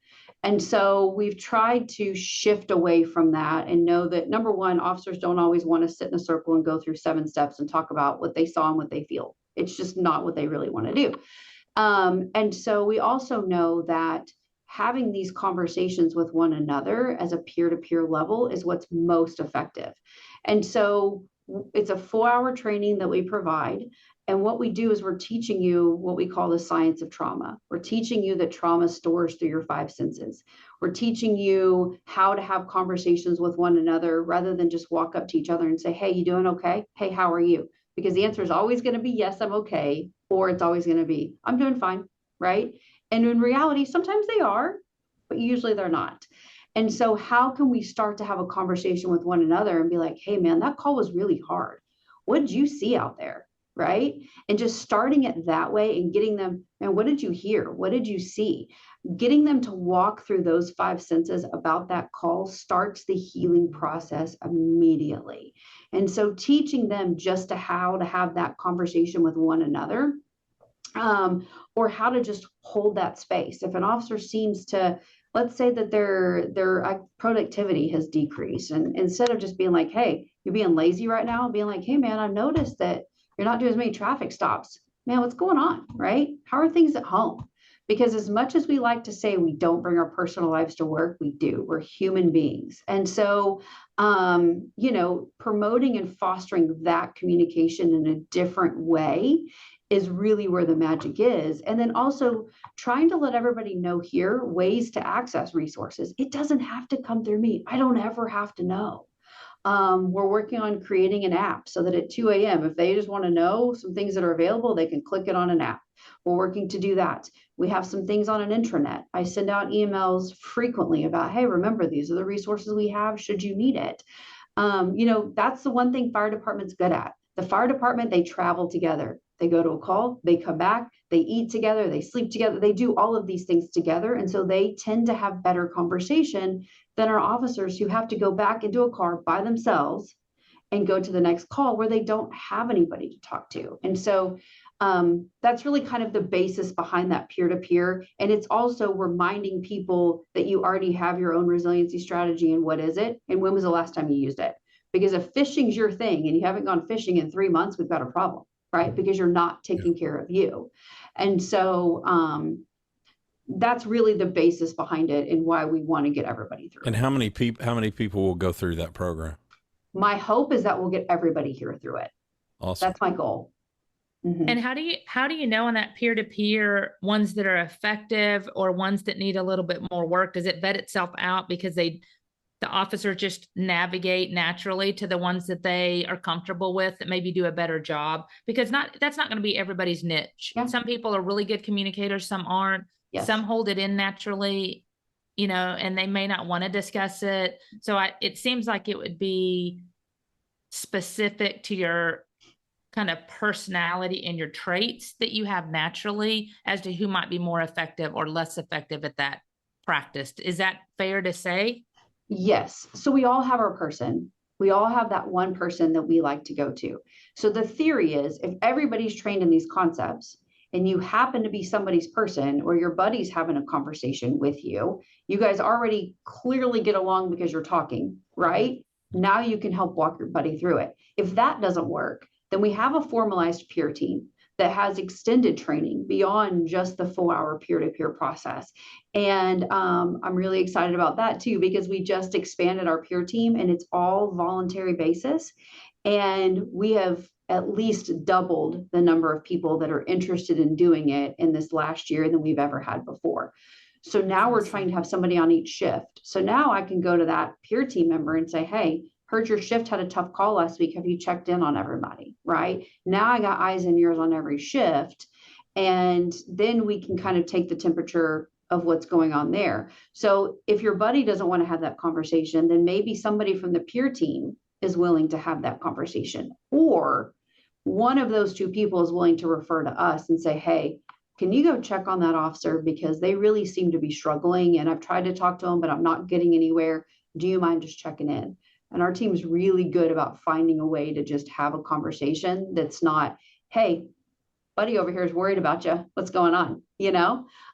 And so we've tried to shift away from that and know that, number one, officers don't always want to sit in a circle and go through 7 steps and talk about what they saw and what they feel. It's just not what they really want to do. And so we also know that having these conversations with one another as a peer-to-peer level is what's most effective. And so it's a 4-hour training that we provide. And what we do is we're teaching you what we call the science of trauma. We're teaching you that trauma stores through your 5 senses. We're teaching you how to have conversations with one another rather than just walk up to each other and say, hey, you doing okay? Hey, how are you? Because the answer is always going to be, yes, I'm okay. Or it's always going to be, I'm doing fine, right? And in reality, sometimes they are, but usually they're not. And so how can we start to have a conversation with one another and be like, hey, man, that call was really hard. What did you see out there? Right? And just starting it that way and getting them, and what did you hear? What did you see? Getting them to walk through those 5 senses about that call starts the healing process immediately. And so teaching them just how to have that conversation with one another, or how to just hold that space. If an officer seems to, let's say that their productivity has decreased, and instead of just being like, hey, you're being lazy right now, being like, hey, man, I noticed that you're not doing as many traffic stops. Man, what's going on, right? How are things at home? Because as much as we like to say we don't bring our personal lives to work, we do. We're human beings. And so, promoting and fostering that communication in a different way is really where the magic is. And then also trying to let everybody know here ways to access resources. It doesn't have to come through me. I don't ever have to know. We're working on creating an app so that at 2 a.m., if they just want to know some things that are available, they can click it on an app. We're working to do that. We have some things on an intranet. I send out emails frequently about, hey, remember, these are the resources we have should you need it. That's the one thing fire department's good at. The fire department, they travel together. They go to a call, they come back, they eat together, they sleep together, they do all of these things together. And so they tend to have better conversation than our officers who have to go back into a car by themselves and go to the next call where they don't have anybody to talk to. And so that's really kind of the basis behind that peer-to-peer. And it's also reminding people that you already have your own resiliency strategy and what is it and when was the last time you used it? Because if fishing's your thing and you haven't gone fishing in 3 months, we've got a problem, right? Because you're not taking care of you. And so that's really the basis behind it and why we want to get everybody through. And how many people will go through that program? My hope is that we'll get everybody here through it. Awesome. That's my goal. Mm-hmm. And how do you know on that peer-to-peer ones that are effective or ones that need a little bit more work? Does it vet itself out because the officers just navigate naturally to the ones that they are comfortable with that maybe do a better job? Because that's not going to be everybody's niche. Yeah. Some people are really good communicators, some aren't. Yes. Some hold it in naturally, and they may not want to discuss it. So it seems like it would be specific to your kind of personality and your traits that you have naturally as to who might be more effective or less effective at that practice. Is that fair to say? Yes. So we all have our person. We all have that one person that we like to go to. So the theory is if everybody's trained in these concepts and you happen to be somebody's person or your buddy's having a conversation with you, you guys already clearly get along because you're talking, right? Now you can help walk your buddy through it. If that doesn't work, then we have a formalized peer team that has extended training beyond just the 4-hour peer-to-peer process. And I'm really excited about that too, because we just expanded our peer team and it's all voluntary basis. And we have at least doubled the number of people that are interested in doing it in this last year than we've ever had before. So now we're trying to have somebody on each shift. So now I can go to that peer team member and say, hey, heard your shift had a tough call last week. Have you checked in on everybody? Right now I got eyes and ears on every shift. And then we can kind of take the temperature of what's going on there. So if your buddy doesn't want to have that conversation, then maybe somebody from the peer team is willing to have that conversation. Or one of those two people is willing to refer to us and say, hey, can you go check on that officer because they really seem to be struggling and I've tried to talk to them, but I'm not getting anywhere. Do you mind just checking in? And our team is really good about finding a way to just have a conversation that's not, hey, buddy over here is worried about you. What's going on?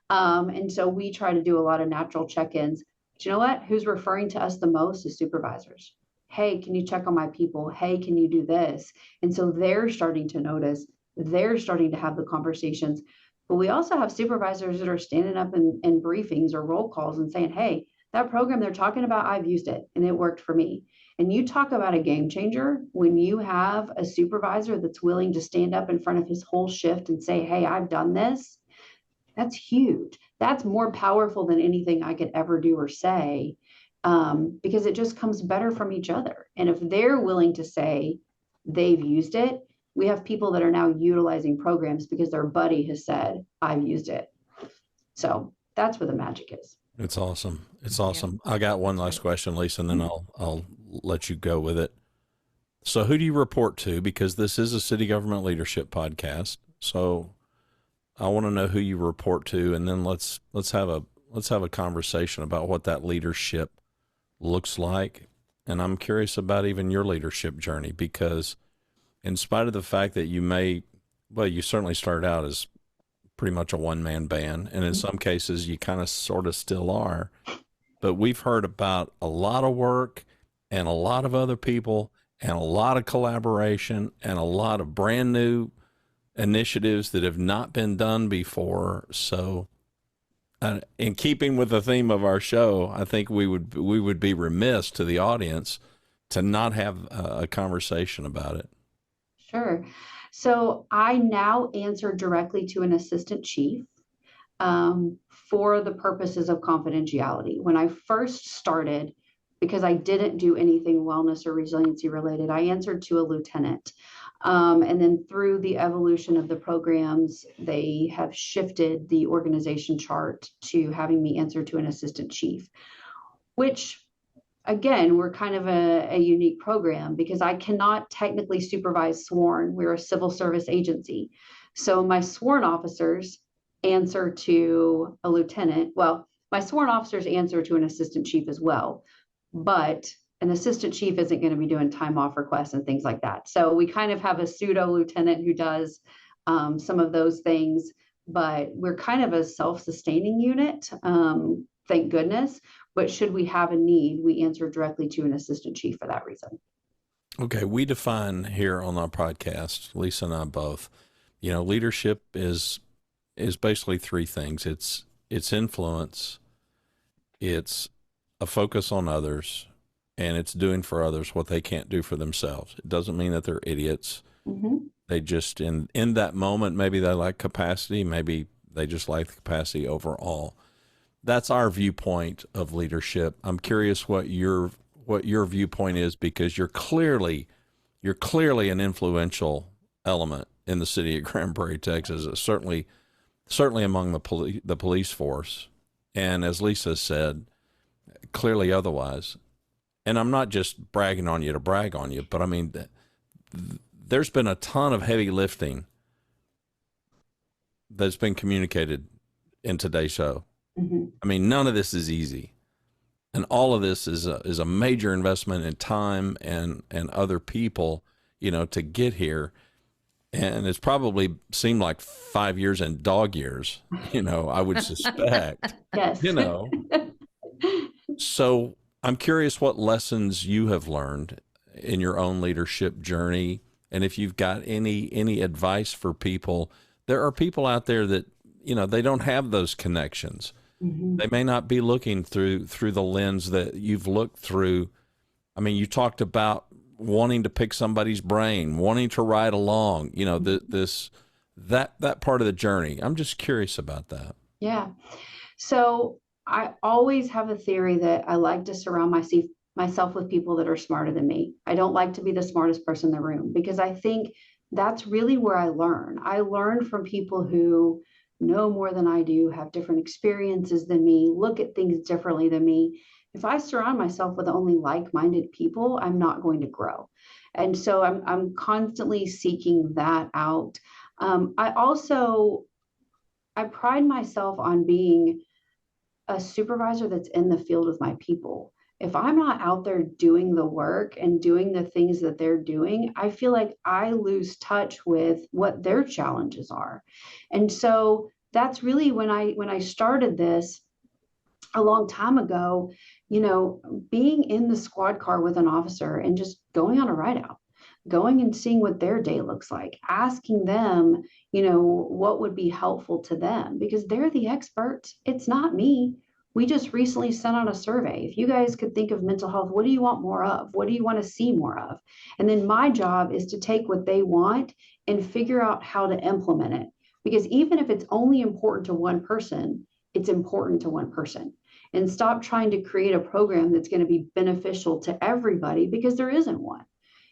And so we try to do a lot of natural check-ins. But you know what? Who's referring to us the most is supervisors. Hey, can you check on my people? Hey, can you do this? And so they're starting to notice. They're starting to have the conversations. But we also have supervisors that are standing up in briefings or roll calls and saying, hey, that program they're talking about, I've used it and it worked for me. And you talk about a game changer when you have a supervisor that's willing to stand up in front of his whole shift and say, hey, I've done this. That's huge. That's more powerful than anything I could ever do or say, because it just comes better from each other. And if they're willing to say they've used it, we have people that are now utilizing programs because their buddy has said, I've used it. So that's where the magic is. It's awesome. It's awesome. I got one last question, Lisa, and then I'll let you go with it. So who do you report to? Because this is a city government leadership podcast. So I want to know who you report to, and then let's have a conversation about what that leadership looks like. And I'm curious about even your leadership journey, because in spite of the fact that you certainly started out as pretty much a one-man band, and in some cases you kind of sort of still are, but we've heard about a lot of work and a lot of other people and a lot of collaboration and a lot of brand new initiatives that have not been done before. So in keeping with the theme of our show, I think we would be remiss to the audience to not have a conversation about it. Sure. So I now answer directly to an assistant chief for the purposes of confidentiality. When I first started, because I didn't do anything wellness or resiliency related, I answered to a lieutenant. And then through the evolution of the programs, they have shifted the organization chart to having me answer to an assistant chief, which again, we're kind of a unique program because I cannot technically supervise sworn. We're a civil service agency. So my sworn officers answer to a lieutenant. Well, my sworn officers answer to an assistant chief as well, but an assistant chief isn't going to be doing time off requests and things like that. So we kind of have a pseudo lieutenant who does some of those things, but we're kind of a self-sustaining unit, thank goodness. But should we have a need, we answer directly to an assistant chief for that reason. Okay, we define here on our podcast, Lisa and I both, leadership is basically three things. It's influence, it's a focus on others, and it's doing for others what they can't do for themselves. It doesn't mean that they're idiots. Mm-hmm. They just, in that moment, maybe they lack capacity, maybe they just lack the capacity overall. That's our viewpoint of leadership. I'm curious what your viewpoint is, because you're clearly an influential element in the city of Grand Prairie, Texas. Certainly among the police force, and as Lisa said, clearly otherwise. And I'm not just bragging on you to brag on you, but I mean, there's been a ton of heavy lifting that's been communicated in today's show. Mm-hmm. I mean, none of this is easy, and all of this is a major investment in time and other people, to get here. And it's probably seemed like 5 years and dog years, I would suspect. Yes. So I'm curious what lessons you have learned in your own leadership journey, and if you've got any advice for people. There are people out there that they don't have those connections. Mm-hmm. They may not be looking through the lens that you've looked through. I mean, you talked about wanting to pick somebody's brain, wanting to ride along, that part of the journey. I'm just curious about that. Yeah. So I always have a theory that I like to surround myself with people that are smarter than me. I don't like to be the smartest person in the room, because I think that's really where I learn. I learn from people who know more than I do, have different experiences than me, look at things differently than me. If I surround myself with only like-minded people, I'm not going to grow. And so I'm constantly seeking that out. I pride myself on being a supervisor that's in the field with my people. If I'm not out there doing the work and doing the things that they're doing, I feel like I lose touch with what their challenges are. And so that's really when I started this a long time ago, being in the squad car with an officer and just going on a ride out. going and seeing what their day looks like, asking them, what would be helpful to them, because they're the experts. It's not me. We just recently sent out a survey. If you guys could think of mental health, what do you want more of? What do you want to see more of? And then my job is to take what they want and figure out how to implement it. Because even if it's only important to one person, it's important to one person. And stop trying to create a program that's going to be beneficial to everybody, because there isn't one.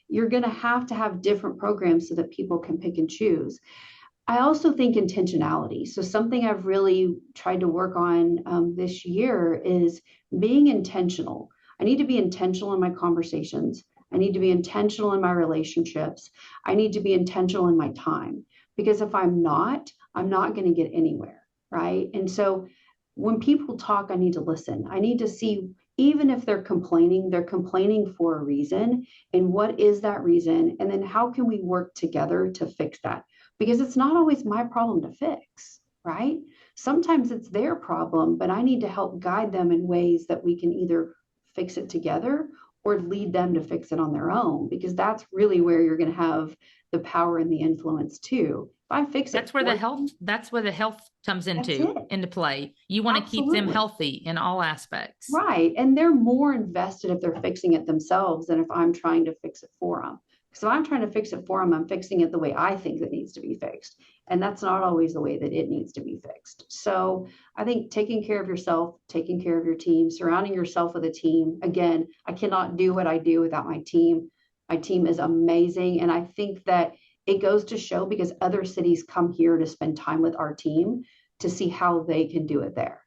You're going to have different programs so that people can pick and choose. I also think intentionality. So something I've really tried to work on this year is being intentional. I need to be intentional in my conversations. I need to be intentional in my relationships. I need to be intentional in my time, because if I'm not going to get anywhere, right? And so when people talk, I need to listen. I need to see, even if they're complaining for a reason. And what is that reason? And then how can we work together to fix that? Because it's not always my problem to fix, right? Sometimes it's their problem, but I need to help guide them in ways that we can either fix it together or lead them to fix it on their own, because that's really where you're going to have the power and the influence too. If I fix it, that's where the health comes into play. You want to keep them healthy in all aspects. Right. And they're more invested if they're fixing it themselves than if I'm trying to fix it for them. So if I'm trying to fix it for them, I'm fixing it the way I think it needs to be fixed. And that's not always the way that it needs to be fixed. So I think taking care of yourself, taking care of your team, surrounding yourself with a team. Again, I cannot do what I do without my team. My team is amazing. And I think that it goes to show, because other cities come here to spend time with our team to see how they can do it there.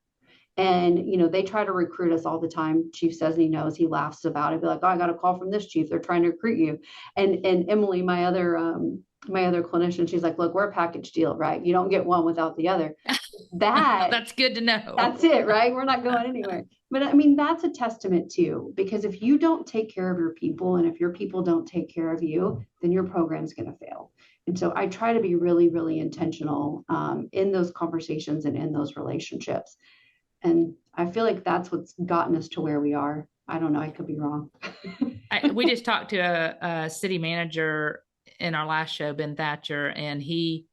And, they try to recruit us all the time. Chief says, and he knows, he laughs about it. Be like, oh, I got a call from this chief. They're trying to recruit you. And Emily, my other clinician, she's like, look, we're a package deal, right? You don't get one without the other. That's good to know. That's it, right? We're not going anywhere. But I mean, that's a testament too, because if you don't take care of your people, and if your people don't take care of you, then your program's going to fail. And so I try to be really, really intentional in those conversations and in those relationships. And I feel like that's what's gotten us to where we are. I don't know. I could be wrong. We just talked to a city manager in our last show, Ben Thatcher, and he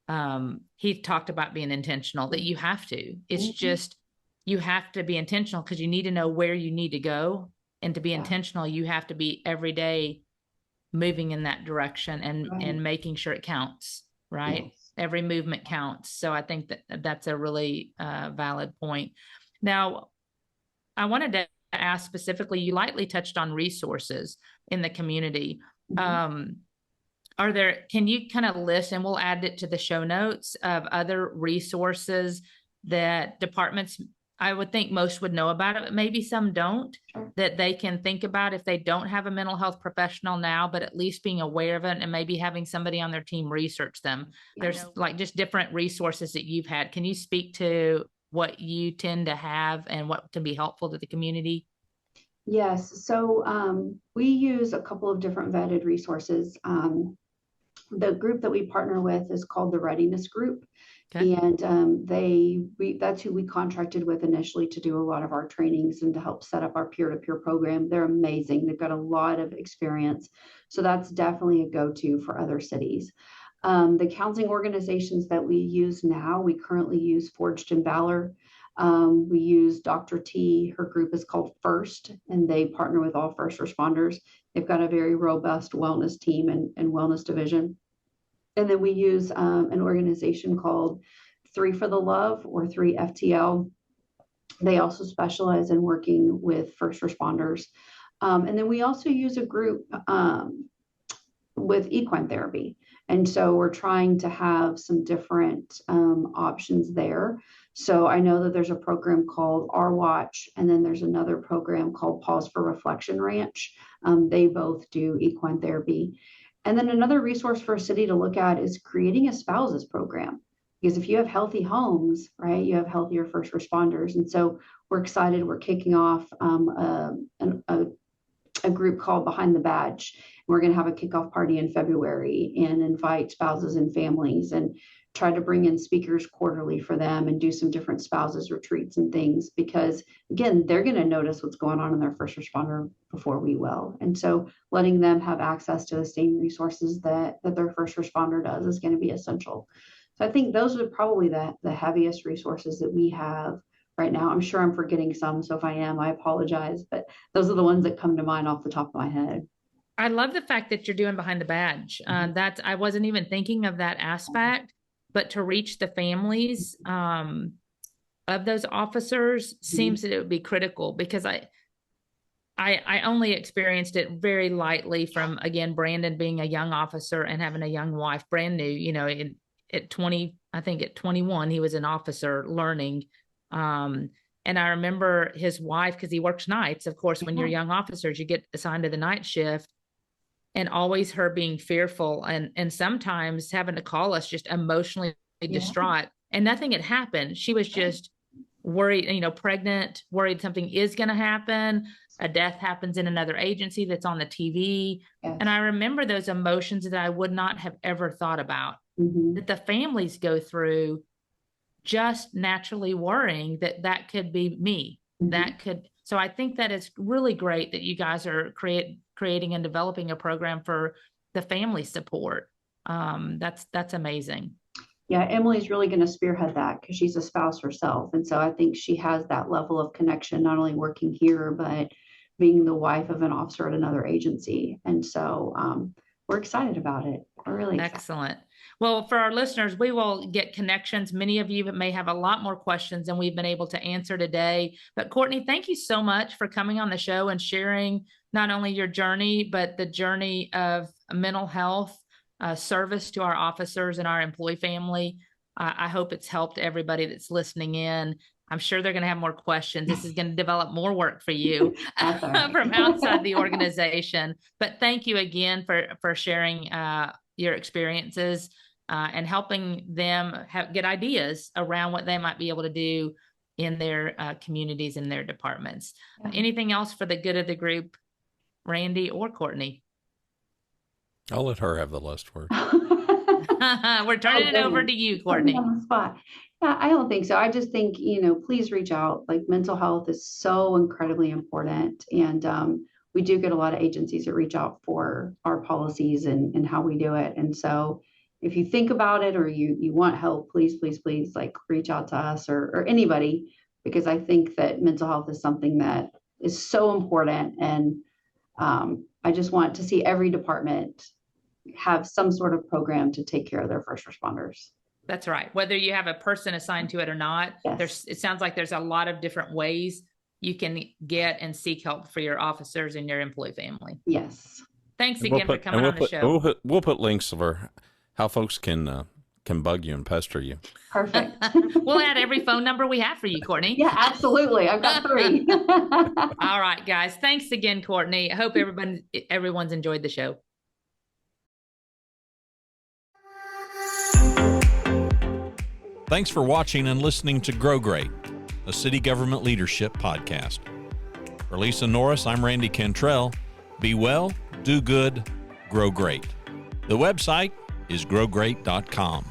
talked about being intentional, that you have to. It's just, you have to be intentional, because you need to know where you need to go. And to be intentional, you have to be every day moving in that direction and making sure it counts, right? Yes. Every movement counts. So I think that's a really valid point. Now, I wanted to ask specifically, you lightly touched on resources in the community. Can you kind of list, and we'll add it to the show notes, of other resources that departments, I would think most would know about it, but maybe some don't, that they can think about if they don't have a mental health professional now, but at least being aware of it and maybe having somebody on their team research them. There's like just different resources that you've had. Can you speak to what you tend to have and what can be helpful to the community? Yes. So we use a couple of different vetted resources. The group that we partner with is called the Readiness Group. Okay. And that's who we contracted with initially to do a lot of our trainings and to help set up our peer-to-peer program. They're amazing. They've got a lot of experience. So that's definitely a go-to for other cities. The counseling organizations that we use now, we currently use Forged in Valor. We use Dr. T. Her group is called First, and they partner with all first responders. They've got a very robust wellness team and wellness division. And then we use an organization called 3 for the Love, or 3FTL. They also specialize in working with first responders. And then we also use a group with equine therapy. And so we're trying to have some different options there. So I know that there's a program called Our Watch, and then there's another program called Pause for Reflection Ranch. They both do equine therapy. And then another resource for a city to look at is creating a spouses program. Because if you have healthy homes, right, you have healthier first responders. And so we're excited. We're kicking off a group called Behind the Badge. We're going to have a kickoff party in February and invite spouses and families and try to bring in speakers quarterly for them and do some different spouses retreats and things, because again, they're going to notice what's going on in their first responder before we will. And so letting them have access to the same resources that their first responder does is going to be essential. So I think those are probably the heaviest resources that we have right now. I'm sure I'm forgetting some, so if I am, I apologize, but those are the ones that come to mind off the top of my head. I love the fact that you're doing behind the badge. I wasn't even thinking of that aspect, but to reach the families of those officers seems that it would be critical, because I only experienced it very lightly from, again, Brandon being a young officer and having a young wife, brand new, at 20, I think at 21, he was an officer learning. And I remember his wife, because he works nights, of course, when you're young officers, you get assigned to the night shift, and always her being fearful and sometimes having to call us just emotionally distraught, and nothing had happened. She was just worried, pregnant, worried something is going to happen. A death happens in another agency that's on the TV. Yes. And I remember those emotions that I would not have ever thought about, that the families go through, just naturally worrying that could be me. So I think that it's really great that you guys are creating and developing a program for the family support. That's amazing. Yeah, Emily's really going to spearhead that because she's a spouse herself. And so I think she has that level of connection, not only working here, but being the wife of an officer at another agency. And so we're excited about it. We're really excited. Excellent. Well, for our listeners, we will get connections. Many of you may have a lot more questions than we've been able to answer today. But Courtney, thank you so much for coming on the show and sharing not only your journey, but the journey of mental health service to our officers and our employee family. I hope it's helped everybody that's listening in. I'm sure they're going to have more questions. This is going to develop more work for you from outside the organization. But thank you again for sharing your experiences and helping them get ideas around what they might be able to do in their communities and their departments. Anything else for the good of the group, Randy or Courtney? I'll let her have the last word. We're turning it over to you, Courtney. On the spot. Yeah, I don't think so. I just think, please reach out. Like, mental health is so incredibly important. And we do get a lot of agencies that reach out for our policies and how we do it. And so if you think about it or you want help, please, please, please, like, reach out to us or anybody, because I think that mental health is something that is so important. And I just want to see every department have some sort of program to take care of their first responders. That's right. Whether you have a person assigned to it or not, it sounds like there's a lot of different ways you can get and seek help for your officers and your employee family. Yes. Thanks again for coming on the show. We'll put links for how folks can bug you and pester you. Perfect. We'll add every phone number we have for you, Courtney. Yeah, absolutely. I've got 3. All right, guys. Thanks again, Courtney. I hope everyone's enjoyed the show. Thanks for watching and listening to Grow Great, a city government leadership podcast. For Lisa Norris, I'm Randy Cantrell. Be well, do good, grow great. The website is growgreat.com.